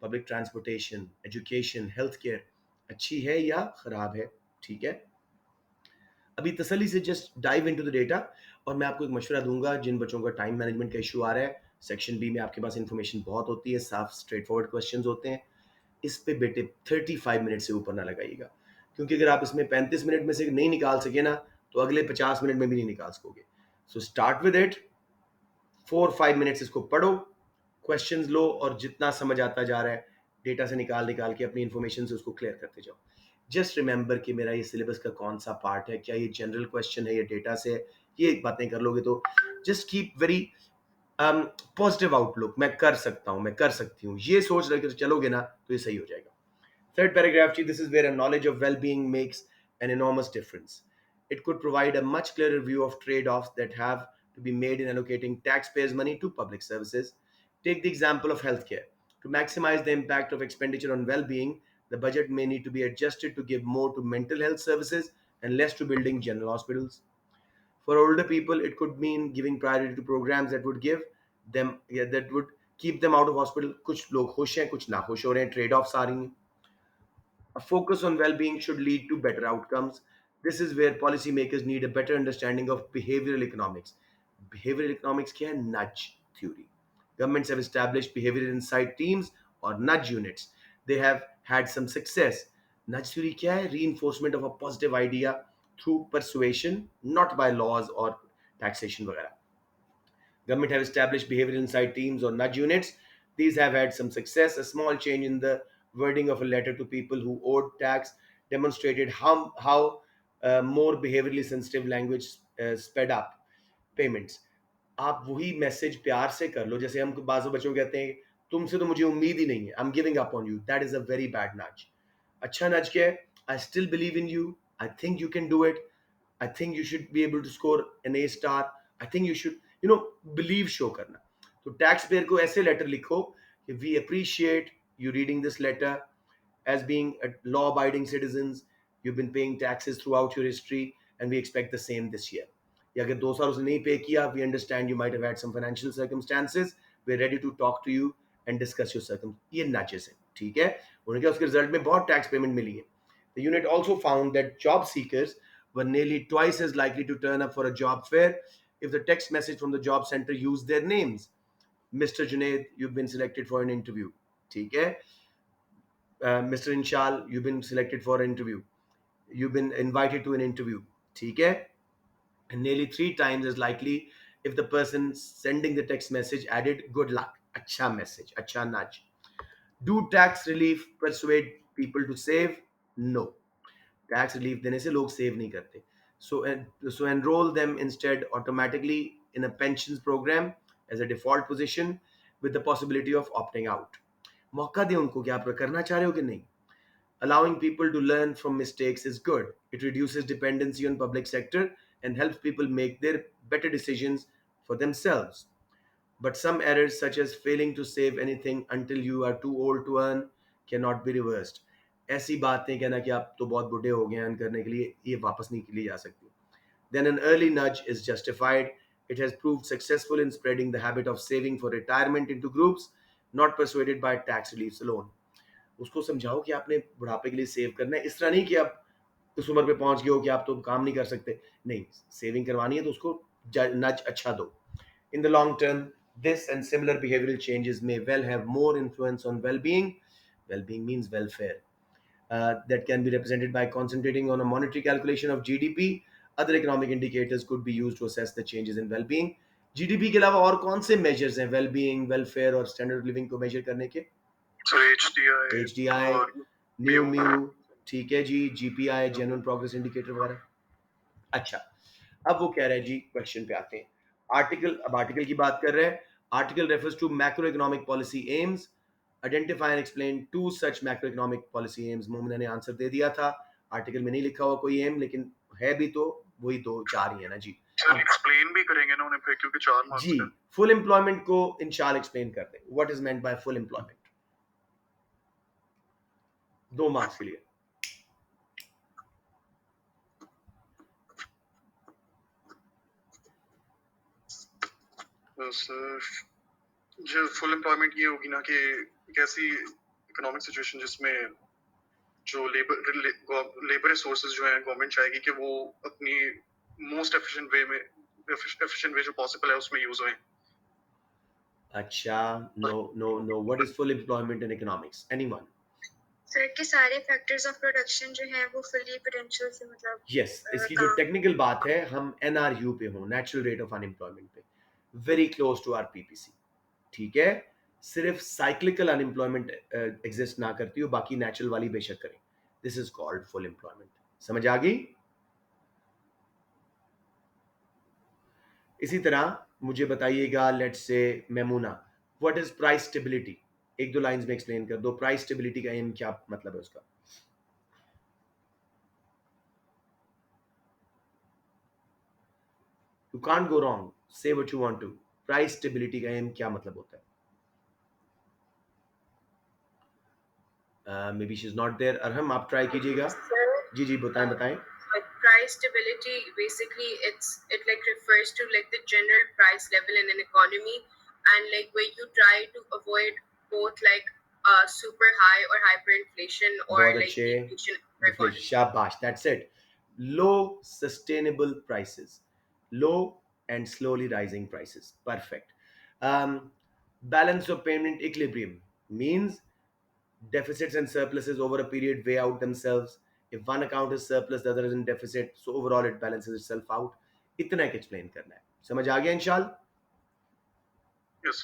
Public transportation, education, health care अच्छी है या खराब है? ठीक है? अभी तसल्ली से just dive into the data, और मैं आपको एक मशवरा दूंगा जिन बच्चों का टाइम मैनेजमेंट का इशू आ रहा है. सेक्शन बी में आपके पास इंफॉर्मेशन बहुत होती है, साफ स्ट्रेट फॉरवर्ड क्वेश्चंस होते हैं. इस पे बेटे 35 मिनट से ऊपर ना लगाइएगा, क्योंकि अगर आप इसमें 35 मिनट में से नहीं निकाल सके ना, तो अगले 50 मिनट में भी नहीं निकाल सकोगे. So start with it. 4-5 minutes इसको पढ़ो, क्वेश्चंस लो, और जितना समझ आता जा रहा है डेटा से निकाल निकाल के अपनी इंफॉर्मेशन से उसको क्लियर करते जाओ. जस्ट रिमेंबर कि मेरा ये सिलेबस का कौन सा पार्ट है, क्या ये जनरल क्वेश्चन है या डेटा से है. ये बातें कर लोगे तो just keep very positive outlook. मैं कर सकता हूँ, मैं कर सकती हूँ, ये सोच रहे चलोगे ना तो ये सही हो जाएगा. Third paragraph, this is where a knowledge of well-being makes an enormous difference. It could provide a much clearer view of trade-offs that have to be made in allocating taxpayers' money to public services. Take the example of healthcare. To maximize the impact of expenditure on well-being, The budget may need to be adjusted to give more to mental health services and less to building general hospitals. For older people, it could mean giving priority to programs that would give them, yeah, that would keep them out of hospital. कुछ लोग खुश हैं, कुछ नाखुश हो रहे हैं, trade offs आ रही हैं. A focus on well-being should lead to better outcomes. This is where policymakers need a better understanding of behavioral economics. Behavioral economics क्या है? Nudge theory. Governments have established behavioral insight teams or nudge units. They have had some success. Nudge theory क्या है? Reinforcement of a positive idea through persuasion, not by laws or taxation वगैरह. Government have established behavioral insight teams or nudge units. These have had some success. A small change in the wording of a letter to people who owed tax demonstrated how more behaviorally sensitive language sped up payments. आप वही message प्यार से कर लो, जैसे हम बाजू बच्चों को कहते हैं तुमसे तो मुझे उम्मीद ही नहीं है, I am giving up on you. That is a very bad नज. अच्छा नज क्या है? I still believe in you, I think you can do it, I think you should be able to score an A star. I think you should, believe show करना. तो tax payer को ऐसे letter लिखो कि we appreciate you reading this letter as being a law-abiding citizens. You've been paying taxes throughout your history, and we expect the same this year. या अगर 2 साल उसने नहीं पे किया, we understand you might have had some financial circumstances. We're ready to talk to you and discuss your circumstances. ये nudges है, ठीक है? उन्होंने कहा उसके रिजल्ट में बहुत टैक्स पेमेंट मिली है. The unit also found that job seekers were nearly twice as likely to turn up for a job fair if the text message from the job center used their names. Mr. Junaid, you've been selected for an interview. ठीक है? Mr. Inshal, you've been selected for an interview. You've been invited to an interview. ठीक है? And nearly 3 times as likely if the person sending the text message added good luck. अच्छा message, अच्छा nudge. Do tax relief persuade people to save? No. Tax relief देने से लोग save नहीं करते. So enroll them instead automatically in a pensions program as a default position with the possibility of opting out. मौका दें उनको कि आप करना चाह रहे हो कि नहीं. Allowing people to learn from mistakes is good. It reduces dependency on public sector and helps people make their better decisions for themselves. But some errors, such as failing to save anything until you are too old to earn, cannot be reversed. ऐसी बातें कहना कि आप तो बहुत बुढ़े हो गए हैं करने के लिए, ये वापस नहीं ली जा सकती. Then an early nudge is justified. It has proved successful in spreading the habit of saving for retirement into groups, not persuaded by tax reliefs alone. उसको समझाओ कि आपने बुढ़ापे के लिए सेव करना है, इस तरह नहीं कि आप उस उम्र पे पहुंच गए हो कि आप तो काम नहीं कर सकते. नहीं, सेविंग करवानी है तो उसको नज अच्छा दो. In the long term, this and similar behavioral changes may well have more influence on well-being. Well-being means welfare. That can be represented by concentrating on a monetary calculation of GDP. Other economic indicators could be used to assess the changes in well-being. GDP के अलावा और कौन से measures हैं well-being, welfare और standard of living को measure करने के? So HDI HDI, और new MU. mu, ठीक है जी, GPI, genuine progress indicator वगैरह. अच्छा, अब वो कह रहे हैं जी, क्वेश्चन पे आते हैं. आर्टिकल, अब आर्टिकल की बात कर रहे हैं. Article refers to macro economic policy aims. Identify and explain two such macro economic policy aims. Momina ने आंसर दे दिया था. आर्टिकल में नहीं लिखा हुआ कोई एम, लेकिन है भी तो वही 2-4 ही है ना जी. सर एक्सप्लेन भी करेंगे ना उन्हें फिर, क्योंकि 4 मार्क्स जी, है. फुल एम्प्लॉयमेंट को इंशाल्लाह एक्सप्लेन कर दें. What is meant bye full employment? 2 marks के लिए. सर जो फुल एम्प्लॉयमेंट ये होगी ना कि एक ऐसी इकोनॉमिक सिचुएशन जिसमें जो लेबर रिसोर्सेज जो हैं गवर्नमेंट चाहेगी कि वो अपनी मोस्ट एफिशिएंट वे जो पॉसिबल है उसमें यूज होए. अच्छा, no, what is full employment in economics? Anyone? Sir के सारे फैक्टर्स ऑफ प्रोडक्शन जो हैं वो फुली पोटेंशियल से मतलब यस, इसकी जो टेक्निकल बात है, हम एनआरयू पे हो, नेचुरल रेट ऑफ अनएम्प्लॉयमेंट पे, very close to our PPC. ठीक है, सिर्फ साइक्लिकल अनएम्प्लॉयमेंट एग्जिस्ट ना करती हो, बाकी नेचुरल वाली बेशक करें. This is called full employment. समझ आ गई? इसी तरह मुझे बताइएगा, let's say Maimuna, what is price stability? 1-2 lines में एक्सप्लेन कर दो. प्राइस स्टेबिलिटी का एम क्या मतलब है उसका? You can't go wrong. Say what you want to. Price stability का एम क्या मतलब होता है? May be she is not there. Arham आप ट्राई कीजिएगा। Sir, जी जी बताएं बताएं। price stability basically it like refers to like the general price level in an economy, and like where you try to avoid both like super high or hyperinflation or बहुत like अच्छे। deflation for deflation, economy. शाबाश, that's it. Low sustainable prices, low and slowly rising prices, perfect. Balance of payment equilibrium means deficits and surpluses over a period weigh out themselves. If one account is surplus, the other is in deficit, so overall it balances itself out. इतना एक explain करना है, समझ आ गया इंशाल? Yes.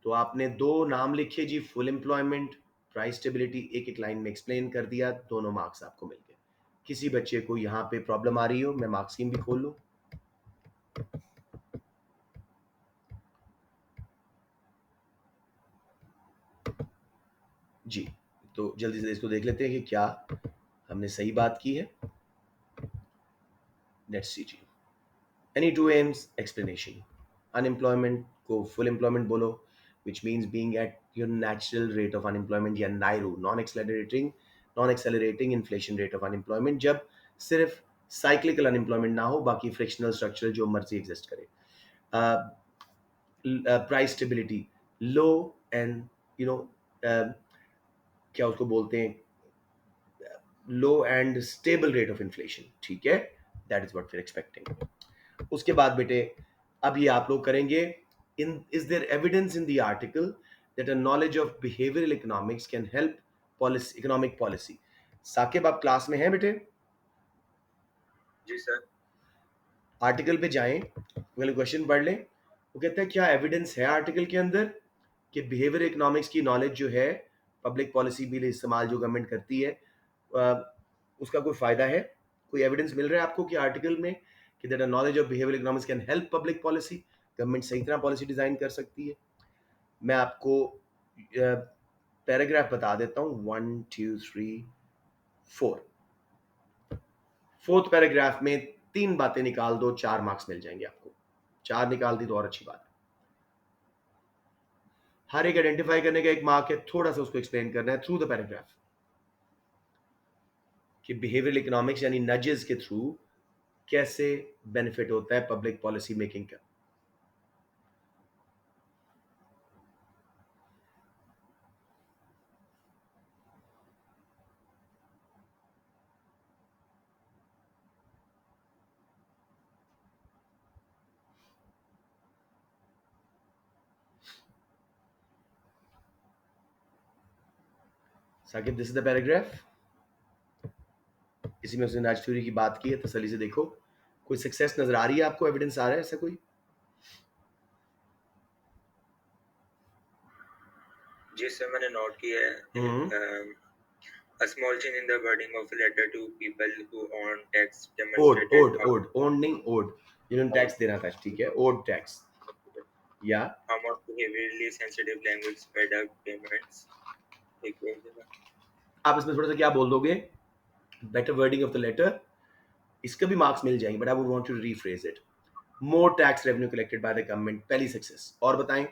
तो आपने दो नाम लिखे जी, फुल एम्प्लॉयमेंट, प्राइस स्टेबिलिटी, एक एक लाइन में एक्सप्लेन कर दिया, दोनों मार्क्स आपको मिल गए। किसी बच्चे को यहाँ पे प्रॉब्लम आ रही हो, मैं मार्क्स स्कीम भी खोल लूँ। जी, तो जल्दी से इसको देख लेते हैं कि क्या हमने सही बात की है। लेट्स सी जी। Any two aims explanation. Unemployment को फुल एम्प्लॉयमेंट बोलो, which means being at your natural rate of unemployment या NAIRU, non accelerating inflation rate of unemployment, जब सिर्फ साइक्लिकल अनएम्प्लॉयमेंट ना हो, बाकी फ्रिक्शनल स्ट्रक्चरल जो मर्जी एग्जिस्ट करे। Price stability, low and you know क्या उसको बोलते हैं, low and stable rate of inflation, ठीक है, that is what we are expecting. उसके बाद बेटे अब ये आप लोग करेंगे, in is there evidence in the article that a knowledge of behavioural economics can help policy, economic policy. Saqib आप क्लास में हैं बेटे? जी सर। आर्टिकल पे जाएं, पहले क्वेश्चन पढ़ लें। वो कहता है क्या एविडेंस है आर्टिकल के अंदर कि बिहेवियर इकोनॉमिक्स की नॉलेज जो है पब्लिक पॉलिसी बिल इस्तेमाल जो गवर्नमेंट करती है, उसका कोई फायदा है? कोई एविडेंस मिल रहा है आपको कि आर्टिकल में कि that knowledge of behaviour economics can help public policy, government सही तरह पॉलिसी डिजाइन कर सकती है? मैं आपको पैराग्राफ बता देता हूँ, 1 2 3 4। फोर्थ पैराग्राफ में 3 बातें निकाल दो, 4 मार्क्स मिल जाएंगे आपको। 4 निकाल दी तो और अच्छी बात है। हर एक आइडेंटिफाई करने का 1 मार्क है, थोड़ा सा उसको एक्सप्लेन करना है थ्रू द पैराग्राफ कि बिहेवियरल इकोनॉमिक्स यानी नजेस के थ्रू कैसे बेनिफिट होता है पब्लिक पॉलिसी मेकिंग का। Saqib this is the paragraph, इसी में उसने नज थ्योरी की बात की है, तसल्ली से देखो। कोई सक्सेस नजर आ रही है आपको, एविडेंस आ रहा है ऐसा कोई? जी सर मैंने नोट किया है। A small change in the wording of a letter to people who own tax owed demonstrated owed owed, own नहीं ओड, जिन्होंने टैक्स देना था, ठीक है, ओड टैक्स या how much behaviorally sensitive language sped up payments. एक minute जरा। आप इसमें थोड़ा सा क्या बोल दोगे, better wording of the letter, इसका भी मार्क्स मिल जाएंगे, but I would want to rephrase it. More tax revenue collected by the government, पहली सक्सेस। और बताएं।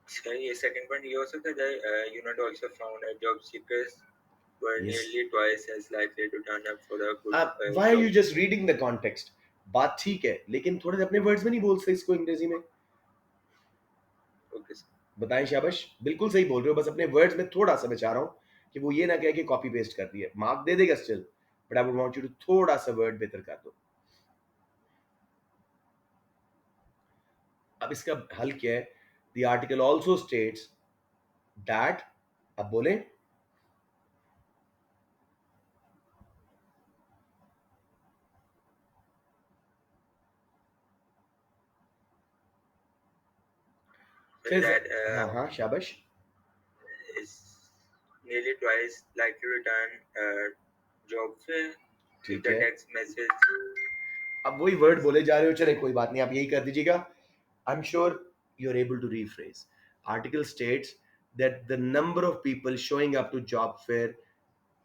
सर ये सेकंड पॉइंट ये हो सकता है unit also found that job seekers were Yes. nearly twice as likely to turn up for a good Why are job. you just reading the context? बात ठीक है, लेकिन थोड़े से अपने वर्ड्स में नहीं बोल सकते इसको अंग्रेजी में। Okay, sir. बताएं शाबाश, बिल्कुल सही बोल रहे हो, बस अपने वर्ड्स में थोड़ा सा मैं चाह रहा हूँ कि वो ये ना कहे कि कॉपी पेस्ट कर दिया, मार्क दे देगा still, but I would want you to थोड़ा सा वर्ड बेहतर कर दो। अब इसका हल क्या है? The article also states that, अब बोले फिर That हाँ हाँ शाबाश, is nearly twice likely to turn job fair if ठीक the है। text message. अब वही वर्ड बोले जा रहे हो, चले कोई बात नहीं, आप यही कर दीजिएगा। I am sure you are able to rephrase. Article states that the number of people showing up to job fair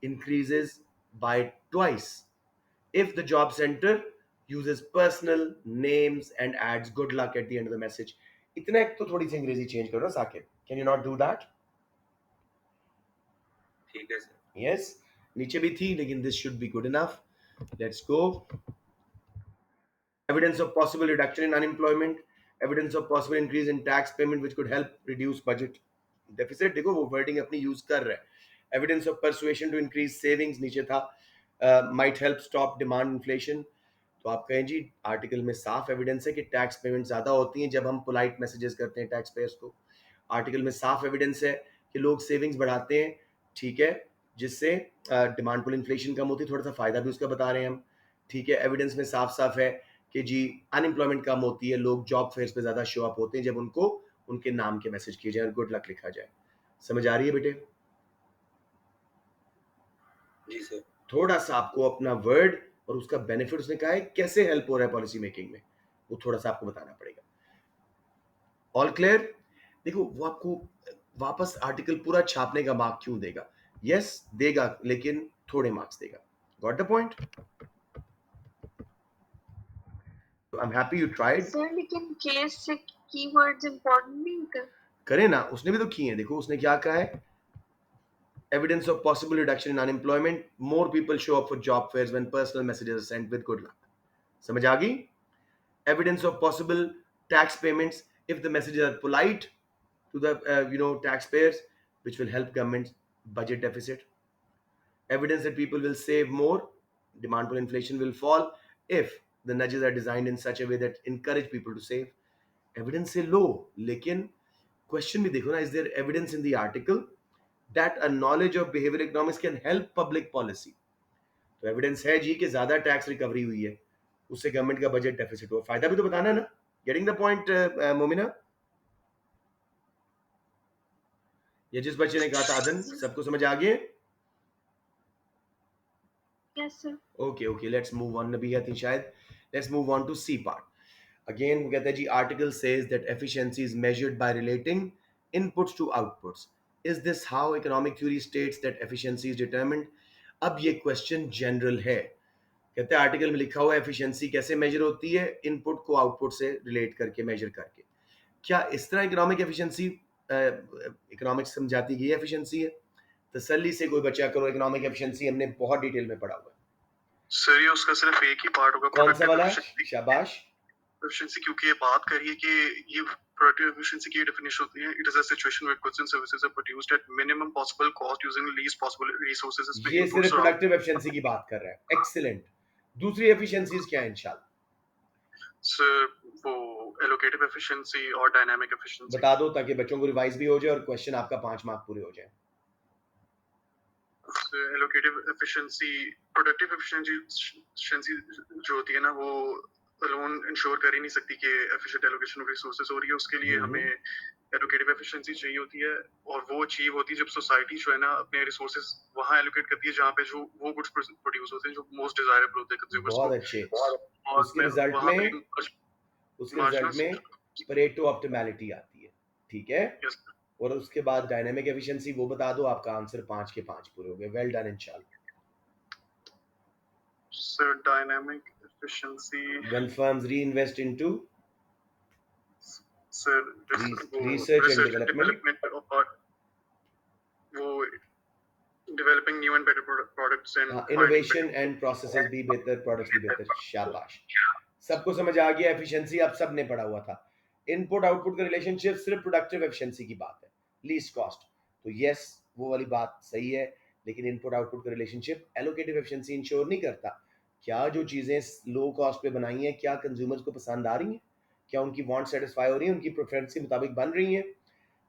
increases by twice if the job center uses personal names and adds good luck at the end of the message. इतना एक तो थोड़ी सी अंग्रेजी change करो ना Saqib, can you not do that? ठीक है sir. Yes, नीचे भी थी लेकिन this should be good enough. Let's go. Evidence of possible reduction in unemployment, evidence of possible increase in tax payment which could help reduce budget deficit. देखो वो wording अपनी use कर रहा है. Evidence of persuasion to increase savings नीचे था. Might help stop demand inflation. तो आप कहें जी आर्टिकल में साफ एविडेंस है कि टैक्स पेमेंट ज्यादा होती हैं जब हम पोलाइट मैसेजेस करते हैं टैक्स पेयर्स को. आर्टिकल में साफ एविडेंस है कि लोग सेविंग्स बढ़ाते हैं, ठीक है, जिससे डिमांड पुल इन्फ्लेशन कम होती है, थोड़ा सा फायदा भी उसका बता रहे हैं हम, ठीक है. एविडेंस में साफ साफ है कि जी अनएम्प्लॉयमेंट कम होती है, लोग जॉब फेयर्स पे ज्यादा शो अप होते हैं जब उनको उनके नाम के मैसेज किए जाए और गुड लक लिखा जाए. समझ आ रही है बेटे? जी सर। थोड़ा सा आपको अपना वर्ड और उसका बेनिफिट उसने कहा है कैसे हेल्प हो रहा है पॉलिसी मेकिंग में, वो थोड़ा सा आपको बताना पड़ेगा. All clear? देखो वो आपको वापस आर्टिकल पूरा छापने का मार्क क्यों देगा? यस देगा लेकिन थोड़े मार्क्स देगा. Got the point? I am happy you tried. Sir लेकिन केस से कीवर्ड्स इंपॉर्टेंट नहीं होते? करे ना, उसने भी तो किए हैं. देखो उसने क्या कहा है, evidence of possible reduction in unemployment, more people show up for job fairs when personal messages are sent with good luck. समझ आ गई? Evidence of possible tax payments if the messages are polite to the taxpayers, which will help government's budget deficit. Evidence that people will save more, demand for inflation will fall if the nudges are designed in such a way that encourage people to save. Evidence से लो, लेकिन question भी देखो ना, is there evidence in the article that a knowledge of behavioral economics can help public policy? तो evidence है जी कि ज्यादा tax recovery हुई है, उससे गवर्नमेंट का बजट डेफिसिट हुआ, फायदा भी तो बताना है ना. Getting the point Momina? ये जिस बच्चे ने कहा था अदन, सबको समझ आ गए? Yes sir. Okay okay, let's move on. Nabi थी शायद. Let's move on to C part. Again वो कहता है जी article says that efficiency is measured by relating inputs to outputs. Is this how economic theory states that efficiency is determined? अब ये question general है. कहते हैं आर्टिकल में लिखा हुआ है एफिशिएंसी कैसे मेजर होती है, इनपुट को आउटपुट से रिलेट करके मेजर करके. क्या इस तरह इकोनॉमिक एफिशिएंसी इकोनॉमिक्स समझाती गई एफिशिएंसी है? तसल्ली से कोई बच्चा करो, इकोनॉमिक एफिशिएंसी हमने बहुत डिटेल में पढ़ा हुआ है. सर ये उसका सिर्फ एक ही पार्ट होगा. कौन सा वाला? शाबाश. एफिशिएंसी, क्योंकि ये बात करिए कि ये प्रोडक्टिव एफिशिएंसी की डेफिनेशन होती है, it is a situation where goods and services are produced at minimum possible cost using least possible resources. इसमें ये इनपुट्स सिर्फ और प्रोडक्टिव एफिशिएंसी की बात कर रहा है. एक्सीलेंट. दूसरी एफिशिएंसीज क्या है इंशाल्लाह? सर वो एलोकेटिव एफिशिएंसी और डायनामिक एफिशिएंसी. बता दो ताकि बच्चों को रिवाइज भी हो जाए और क्वेश्चन आपका 5 मार्क पूरे हो जाए. एलोकेटिव एफिशिएंसी, प्रोडक्टिव एफिशिएंसी जो होती है ना, वो अलोन इंश्योर कर ही नहीं सकती कि एफिशिएंट एलोकेशन ऑफ रिसोर्सेज हो रही है. उसके लिए हमें एलोकेटिव एफिशिएंसी चाहिए होती है, और वो अचीव होती है जब सोसाइटी जो है ना अपने रिसोर्सेज वहां एलोकेट करती है जहाँ पे जो वो गुड्स प्रोड्यूस होते हैं जो मोस्ट डिजायरेबल होते हैं कंज्यूमर्स को. बहुत अच्छे. और उसके रिजल्ट वहां में पे उसके रिजल्ट में परेटो ऑप्टिमैलिटी आती है, ठीक है. Yes, और उसके बाद डायनामिक एफिशिएंसी वो बता दो, आपका आंसर 5 के 5 पूरे हो गए. वेल डन इंशाल्लाह. sir, dynamic efficiency, When firms reinvest into sir, research and development, of वो developing new and better products and innovation and processes भी बेहतर, प्रोडक्ट्स भी बेहतर. शाबाश. सबको समझ आ गया एफिशिएंसी? आप सब ने पढ़ा हुआ था. इनपुट आउटपुट का रिलेशनशिप सिर्फ प्रोडक्टिव एफिशिएंसी की बात है, लीस्ट कॉस्ट. तो यस वो वाली बात सही है, लेकिन इनपुट आउटपुट का रिलेशनशिप एलोकेटिव एफिशिएंसी इंश्योर नहीं करता. क्या जो चीजें लो कॉस्ट पे बनाई हैं क्या कंज्यूमर्स को पसंद आ रही हैं? क्या उनकी वांट सेटिस्फाई हो रही है, उनकी प्रेफरेंस के मुताबिक बन रही हैं?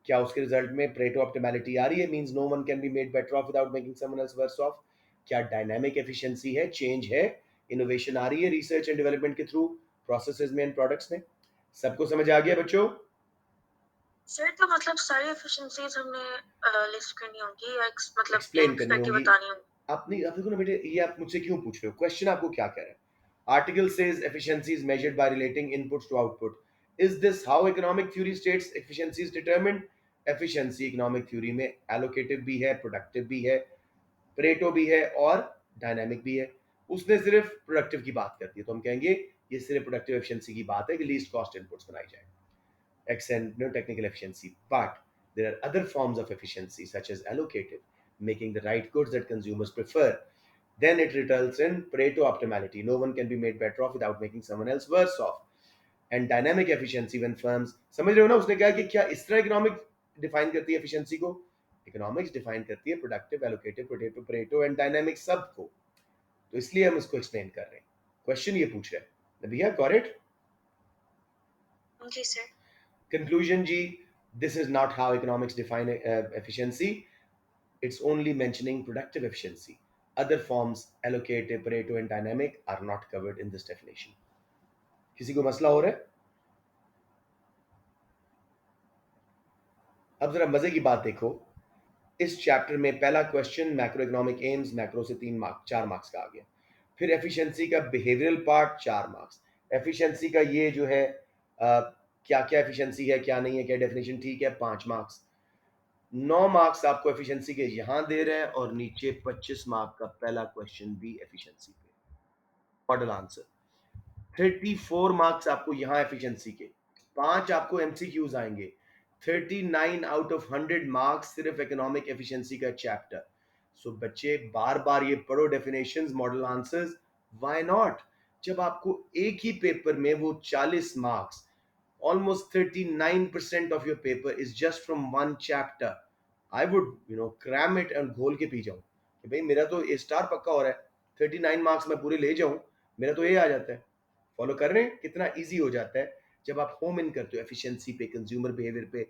क्या उसके रिजल्ट में प्रेटो ऑप्टिमैलिटी आ रही है, means no one can be made better off without making someone else worse off? क्या डायनामिक एफिशिएंसी है, चेंज है, इनोवेशन आ रही है रिसर्च एंड डेवलपमेंट के थ्रू प्रोसेसेस में एंड प्रोडक्ट्स में? सबको समझ आ गया बच्चों? सर तो मतलब सारी एफिशिएंसीज हमने लिस्ट करनी होंगी या मतलब एक्सप्लेन करनी करके होंगी. बतानी होंगी? अपनी अब देखो ना बेटे, ये आप मुझसे क्यों पूछ रहे हो? क्वेश्चन आपको क्या कह रहा है? Article says efficiency is measured by relating inputs to output. Is this how economic theory states efficiency is determined? Efficiency economic theory में एलोकेटिव भी है, प्रोडक्टिव भी है, परेटो भी है और डायनामिक भी है. उसने सिर्फ प्रोडक्टिव की बात कर दी, तो हम कहेंगे ये सिर्फ प्रोडक्टिव एफिशिएंसी की बात है कि लीस्ट कॉस्ट इनपुट्स बनाई जाए, extend technical efficiency. But there are other forms of efficiency, such as allocative, making the right goods that consumers prefer. Then it results in Pareto optimality. No one can be made better off without making someone else worse off. And dynamic efficiency when firms, समझ रहे हो ना, उसने कहा कि क्या इस तरह इकोनॉमिक डिफाइन करती है एफिशिएंसी को? इकोनॉमिक्स डिफाइन करती है productive, allocative, protective, Pareto and dynamic सब को, तो इसलिए हम इसको एक्सप्लेन कर रहे हैं। क्वेश्चन ये पूछ रहे हैं भैया, गॉट इट? जी sir. Conclusion G, this is not how economics define efficiency. It's only mentioning productive efficiency. Other forms, allocative, Pareto, and dynamic, are not covered in this definition. किसी को मसला हो रहा है? अब जरा मजे की बात देखो, इस चैप्टर में पहला question macro economic AIIMS, macro से 4 मार्क्स का आ गया। फिर एफिशिएंसी का बिहेवियरल पार्ट 4 मार्क्स। एफिशिएंसी का ये जो है क्या क्या एफिशिएंसी है, क्या नहीं है, क्या डेफिनेशन ठीक है, 5 मार्क्स। 9 मार्क्स आपको एफिशिएंसी के यहां दे रहे हैं, और नीचे 25 मार्क का पहला क्वेश्चन भी एफिशिएंसी पे, मॉडल आंसर। 34 मार्क्स आपको यहां एफिशिएंसी के, 5 आपको एमसीक्यूज आएंगे। 39 आउट ऑफ 100 मार्क्स सिर्फ इकोनॉमिक एफिशिएंसी का चैप्टर। सो बच्चे बार बार ये पढ़ो definitions, model answers, why not? जब आपको एक ही पेपर में वो 40 marks, almost 39% of your paper is just from one chapter. I would cram it and घोल के पी जाऊं कि भाई मेरा तो ए स्टार पक्का हो रहा है, 39 मार्क्स मैं पूरे ले जाऊं, मेरा तो ये आ जाता है। फॉलो कर रहे हैं कितना इजी हो जाता है जब आप होम इन करते हो एफिशिएंसी पे, कंज्यूमर बिहेवियर पे,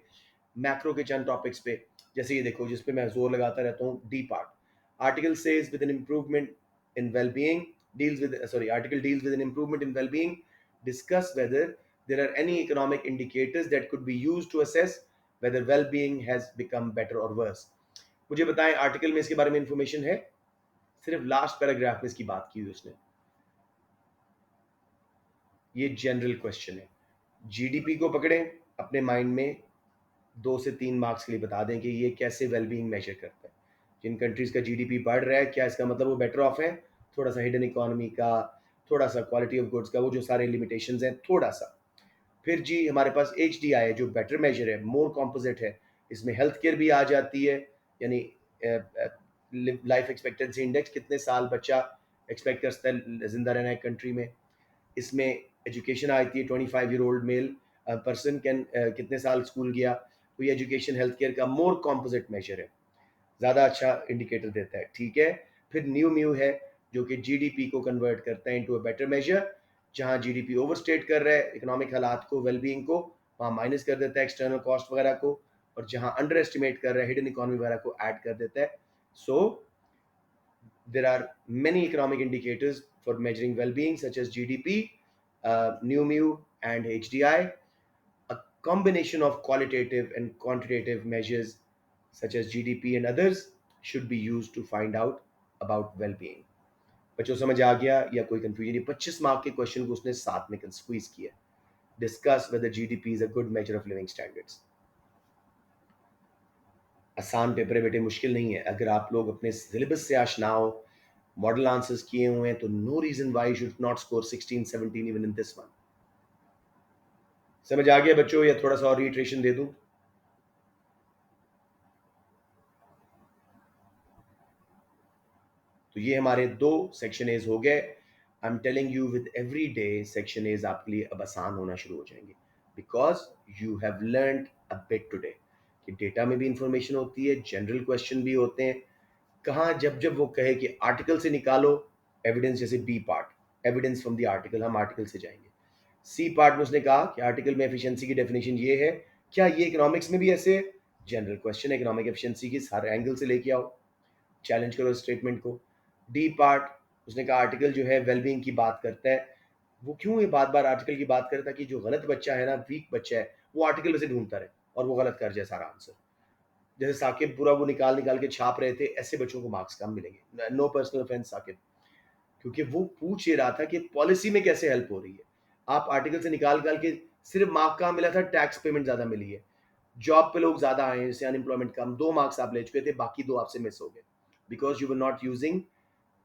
मैक्रो के चंद टॉपिक्स पे। जैसे ये देखो, जिस पे मैं जोर लगाता रहता हूँ, D part. Article says with an improvement in well-being, article deals with an improvement in well-being, discuss whether there are any economic indicators that could be used to assess whether well-being has become better or worse. मुझे बताएं, article में इसके बारे में information है? सिर्फ last paragraph में इसकी बात की हुई उसने। ये जनरल क्वेश्चन है। जीडीपी को पकड़ें अपने माइंड में, 2 से 3 मार्क्स के लिए बता दें कि ये कैसे वेलबींग मेजर करता है। जिन कंट्रीज का जीडीपी बढ़ रहा है, क्या इसका मतलब वो बेटर ऑफ है? थोड़ा सा हिडन इकोनॉमी का, थोड़ा सा क्वालिटी ऑफ गुड्स का, वो जो सारे लिमिटेशंस हैं, थोड़ा सा। फिर जी हमारे पास HDI है, जो बेटर मेजर है, मोर कॉम्पोजिट है। इसमें हेल्थ केयर भी आ जाती है, यानी लाइफ एक्सपेक्टेंसी इंडेक्स, कितने साल बच्चा एक्सपेक्ट करता है जिंदा रहना है कंट्री में। इसमें एजुकेशन आती है, 25-year-old मेल पर्सन कैन कितने साल स्कूल गया, तो ये एजुकेशन हेल्थ केयर का मोर कॉम्पोजिट मेजर है, ज़्यादा अच्छा इंडिकेटर देता है, ठीक है। फिर न्यू म्यू है, जो कि जीडीपी को कन्वर्ट करता है इनटू अ बेटर मेजर। जहां जीडीपी ओवरस्टेट कर रहा है इकोनॉमिक हालात को, वेलबींग को, वहां माइनस कर देता है एक्सटर्नल कॉस्ट वगैरह को, और जहां अंडर एस्टिमेट कर रहा है हिडन इकोनॉमी वगैरह को ऐड कर देता है। सो there are many economic indicators for measuring well-being, such as GDP, new mu, and HDI. A combination of qualitative and quantitative measures, such as GDP and others, should be used to find out about well-being. बच्चों समझ आ गया या कोई confusion? 25 mark के question को उसने 7 में स्क्वीज किया। Discuss whether GDP is a good measure of living standards. आसान पेपर है बेटे, मुश्किल नहीं है। अगर आप लोग अपने सिलेबस से आशना हो, मॉडल आंसर्स किए हुए हैं, तो no reason why should not score 16, 17 even in this one. समझ आ गया बच्चों, या थोड़ा सा और रिट्रेशन दे दूं? तो ये हमारे 2 सेक्शन एज हो गए। I am telling you with every day section A's आपके लिए अब आसान होना शुरू हो जाएंगे, because you have learn a bit today कि डेटा में भी इंफॉर्मेशन होती है, जनरल क्वेश्चन भी होते हैं। कहाँ जब जब वो कहे कि आर्टिकल से निकालो एविडेंस, जैसे B part, evidence from the article, हम आर्टिकल से जाएंगे। सी पार्ट में उसने कहा कि आर्टिकल में एफिशिएंसी की डेफिनेशन ये है, क्या ये इकोनॉमिक्स में भी ऐसे है? जनरल क्वेश्चन है, इकोनॉमिक एफिशिएंसी की हर एंगल से लेके आओ, चैलेंज करो स्टेटमेंट को। डी पार्ट, उसने कहा आर्टिकल जो है वेलबींग की बात करता है। वो क्यों ये बार बार आर्टिकल की बात करता है कि जो गलत बच्चा है ना, वीक बच्चा है, वो आर्टिकल में से ढूंढता रहे और वो गलत कर जाए सारा आंसर। जैसे साकिब पूरा वो निकाल निकाल के छाप रहे थे, ऐसे बच्चों को मार्क्स कम मिलेंगे। नो पर्सनल ऑफेंस साकिब, क्योंकि वो पूछ ये रहा था कि पॉलिसी में कैसे हेल्प हो रही है। आप आर्टिकल से निकाल निकाल के, सिर्फ मार्क कहाँ मिला था? टैक्स पेमेंट ज्यादा मिली है, जॉब पे लोग ज्यादा आए हैं, जैसे अनएम्प्लॉयमेंट कम, 2 मार्क्स आप ले चुके थे, बाकी 2 आपसे मिस हो गए, because you were not using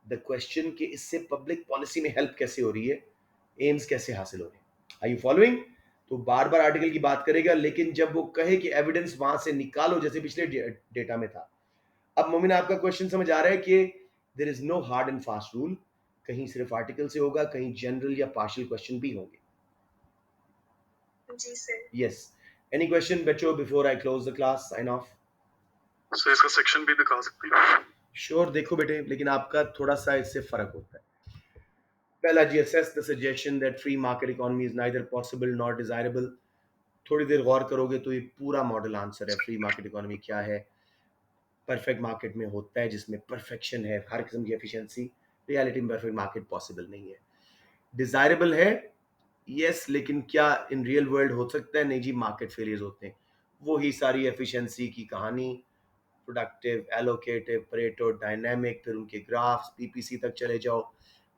the question कि इससे पब्लिक पॉलिसी में हेल्प कैसे हो रही है, एम्स कैसे हासिल हो रहे हैं। Are you following? तो बार बार आर्टिकल की बात करेगा, लेकिन जब वो कहे कि एविडेंस वहां से निकालो, जैसे पिछले डेटा में था। अब मोमिन, आपका क्वेश्चन समझ आ रहा है कि there is no hard and fast rule, कहीं सिर्फ आर्टिकल से होगा, कहीं जनरल या पार्शियल क्वेश्चन भी होंगे। जी सर। यस, एनी क्वेश्चन बच्चों before I close the class, sign off? So इसका सेक्शन भी दिखा सकते हैं? श्योर, देखो बेटे, लेकिन आपका थोड़ा सा इससे फर्क होता है। पहला जी, assess the suggestion that free market economy is neither possible not desirable. थोड़ी देर गौर करोगे तो ये पूरा मॉडल आंसर है। फ्री मार्केट इकोनॉमी क्या है? परफेक्ट मार्केट में होता है जिसमें परफेक्शन है, हर किस्म की एफिशिएंसी। रियलिटी में परफेक्ट मार्केट पॉसिबल नहीं है। डिजायरेबल है, यस, लेकिन क्या इन रियल वर्ल्ड हो सकता है? नहीं जी, मार्केट फेलियर्स होते हैं। वही सारी एफिशिएंसी की कहानी, प्रोडक्टिव, एलोकेटिव, परेटो, डायनामिक, फिर उनके ग्राफ्स, पीपीसी तक चले जाओ।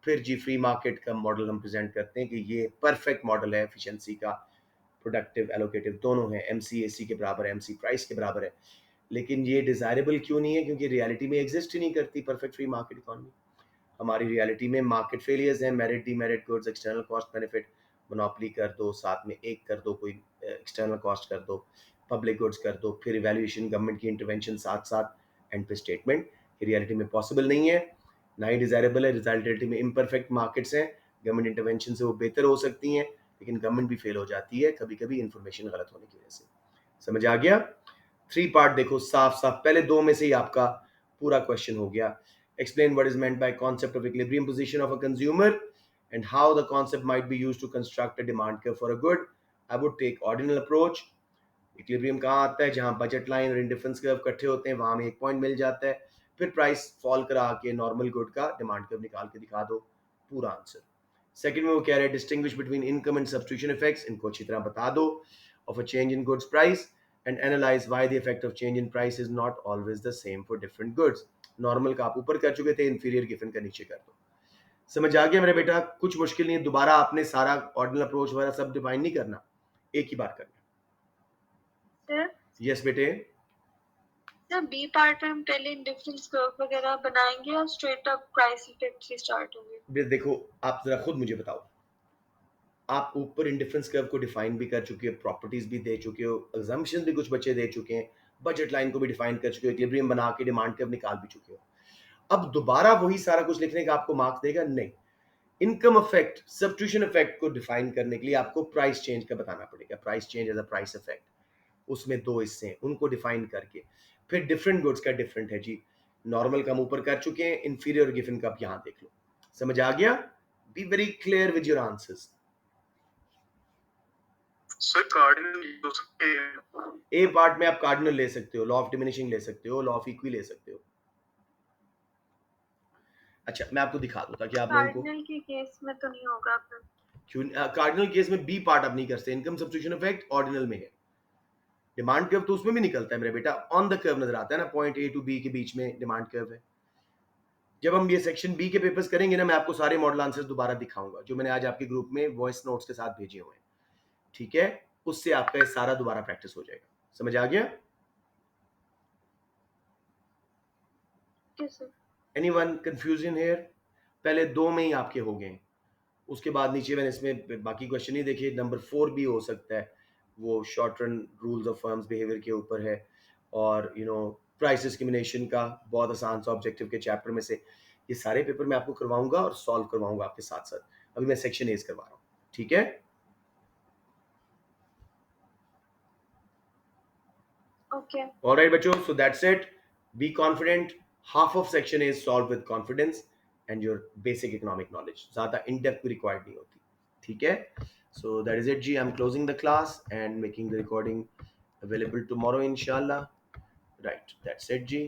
फिर जी फ्री मार्केट का मॉडल हम प्रेजेंट करते हैं कि ये परफेक्ट मॉडल है एफिशिएंसी का। प्रोडक्टिव, एलोकेटिव दोनों है, एमसी एसी के बराबर है, एमसी प्राइस के बराबर है। लेकिन ये डिजायरेबल क्यों नहीं है? क्योंकि रियलिटी में एग्जिस्ट ही नहीं करती परफेक्ट फ्री मार्केट इकोनॉमी। हमारी रियलिटी में मार्केट फेलियर्स हैं, merit demerit goods, external cost benefit, monopoly कर दो, साथ में एक कर दो, कोई एक्सटर्नल कॉस्ट कर दो, पब्लिक गुड्स कर दो, फिर इवैल्यूएशन, गवर्नमेंट की इंटरवेंशन साथ साथ, एंड फिर स्टेटमेंट। ये रियलिटी में पॉसिबल नहीं है, ना ही डिजायरेबल है। रियलिटी में इम्परफेक्ट मार्केट्स हैं, गवर्नमेंट इंटरवेंशन से वो बेहतर हो सकती हैं, लेकिन गवर्नमेंट भी फेल हो जाती है कभी कभी इन्फॉर्मेशन गलत होने की वजह से। समझ आ गया? 3 पार्ट देखो साफ साफ, पहले 2 में से ही आपका पूरा क्वेश्चन हो गया। Explain what is meant by concept of equilibrium position of a consumer and how the concept might be used to construct a demand curve for a good. I would take ordinal approach. Equilibrium कहाँ आता है? जहाँ budget line और indifference curve इकट्ठे होते हैं, वहां में एक पॉइंट मिल जाता है। फिर प्राइस फॉल करा के नॉर्मल गुड का डिमांड कर्व निकाल के दिखा दो, पूरा आंसर। सेकंड में वो कह रहे हैं distinguish between income and substitution effects, इनको अच्छी तरह बता दो, of a change in goods price and analyse why the effect of change in price is not always the same for different goods. Normal का आप ऊपर कर चुके थे, इंफीरियर गिवन का नीचे कर दो। समझ आ गया मेरे बेटा? कुछ मुश्किल नहीं है, दोबारा आपने सारा ऑर्डिनल अप्रोच वगैरह सब डिफाइन नहीं करना, एक ही बार करना। सर यस बेटे। सर बी पार्ट में हम पहले इंडिफरेंस कर्व वगैरह बनाएंगे और स्ट्रेट अप प्राइस इफेक्ट से स्टार्ट होंगे। देखो, आप जरा खुद मुझे बताओ, आप ऊपर इंडिफरेंस कर्व को डिफाइन भी कर चुके हो, प्रॉपर्टीज भी दे चुके हो, अजम्पशन भी कुछ बच्चे दे चुके हैं, बजट लाइन को भी डिफाइन कर चुके हो, इक्विलिब्रियम बना के डिमांड कर्व निकाल भी चुके हो। अब दोबारा वही सारा कुछ लिखने का आपको मार्क्स देगा? नहीं। इनकम इफेक्ट, सब्स्टिट्यूशन इफेक्ट को डिफाइन करने के लिए आपको प्राइस चेंज का बताना पड़ेगा। Price change as a price effect, उसमें 2 हिस्से हैं, उनको डिफाइन करके फिर डिफरेंट गुड्स का डिफरेंट है जी। नॉर्मल का हम ऊपर कर चुके हैं, इंफीरियर गिवन का आप यहां देख लो। समझ आ गया? Be very clear with your answers. Sir cardinal हो सकते हैं? ए पार्ट में आप कार्डिनल ले सकते हो, लॉ ऑफ डिमिनिशिंग ले सकते हो, लॉ ऑफ इक्वी ले सकते हो। अच्छा, मैं आपको दिखा दूं ताकि आप लोगों को, कार्डिनल के केस में तो नहीं होगा फिर। क्यों कार्डिनल केस में बी पार्ट आप नहीं कर सकते, इनकम सब्स्टिट्यूशन इफेक्ट ऑर्डिनल में है। डिमांड कर्व तो उसमें भी निकलता है मेरे बेटा, ऑन द कर्व नजर आता है ना, पॉइंट ए टू बी के बीच में डिमांड कर्व है। जब हम ये सेक्शन बी के पेपर्स करेंगे ना, मैं आपको सारे मॉडल आंसर्स दोबारा दिखाऊंगा जो मैंने आज आपके ग्रुप में वॉइस नोट्स के साथ भेजे हुए हैं, ठीक है? उससे आपका ये सारा दोबारा प्रैक्टिस हो जाएगा। समझ आ गया? Anyone confusion here? पहले 2 में ही आपके हो गए, उसके बाद नीचे मैंने इसमें बाकी क्वेश्चन नहीं देखे। नंबर 4 भी हो सकता है, वो short run rules of firms behaviour के ऊपर है, और प्राइस डिस्क्रिमिनेशन का बहुत आसान सा ऑब्जेक्टिव के चैप्टर में से। ये सारे पेपर मैं आपको करवाऊंगा और सॉल्व करवाऊंगा आपके साथ साथ। अभी मैं सेक्शन एज करवा रहा हूँ, ठीक है? ओके। ऑलराइट बच्चों, so that's it. Be confident, half of section is solve with confidence and your basic economic knowledge, ज्यादा इन डेप्थ भी रिक्वायर्ड नहीं होती, ठीक है? सो दैट इज इट जी। I am closing the class and making the recording available tomorrow inshallah, right? That's it ji.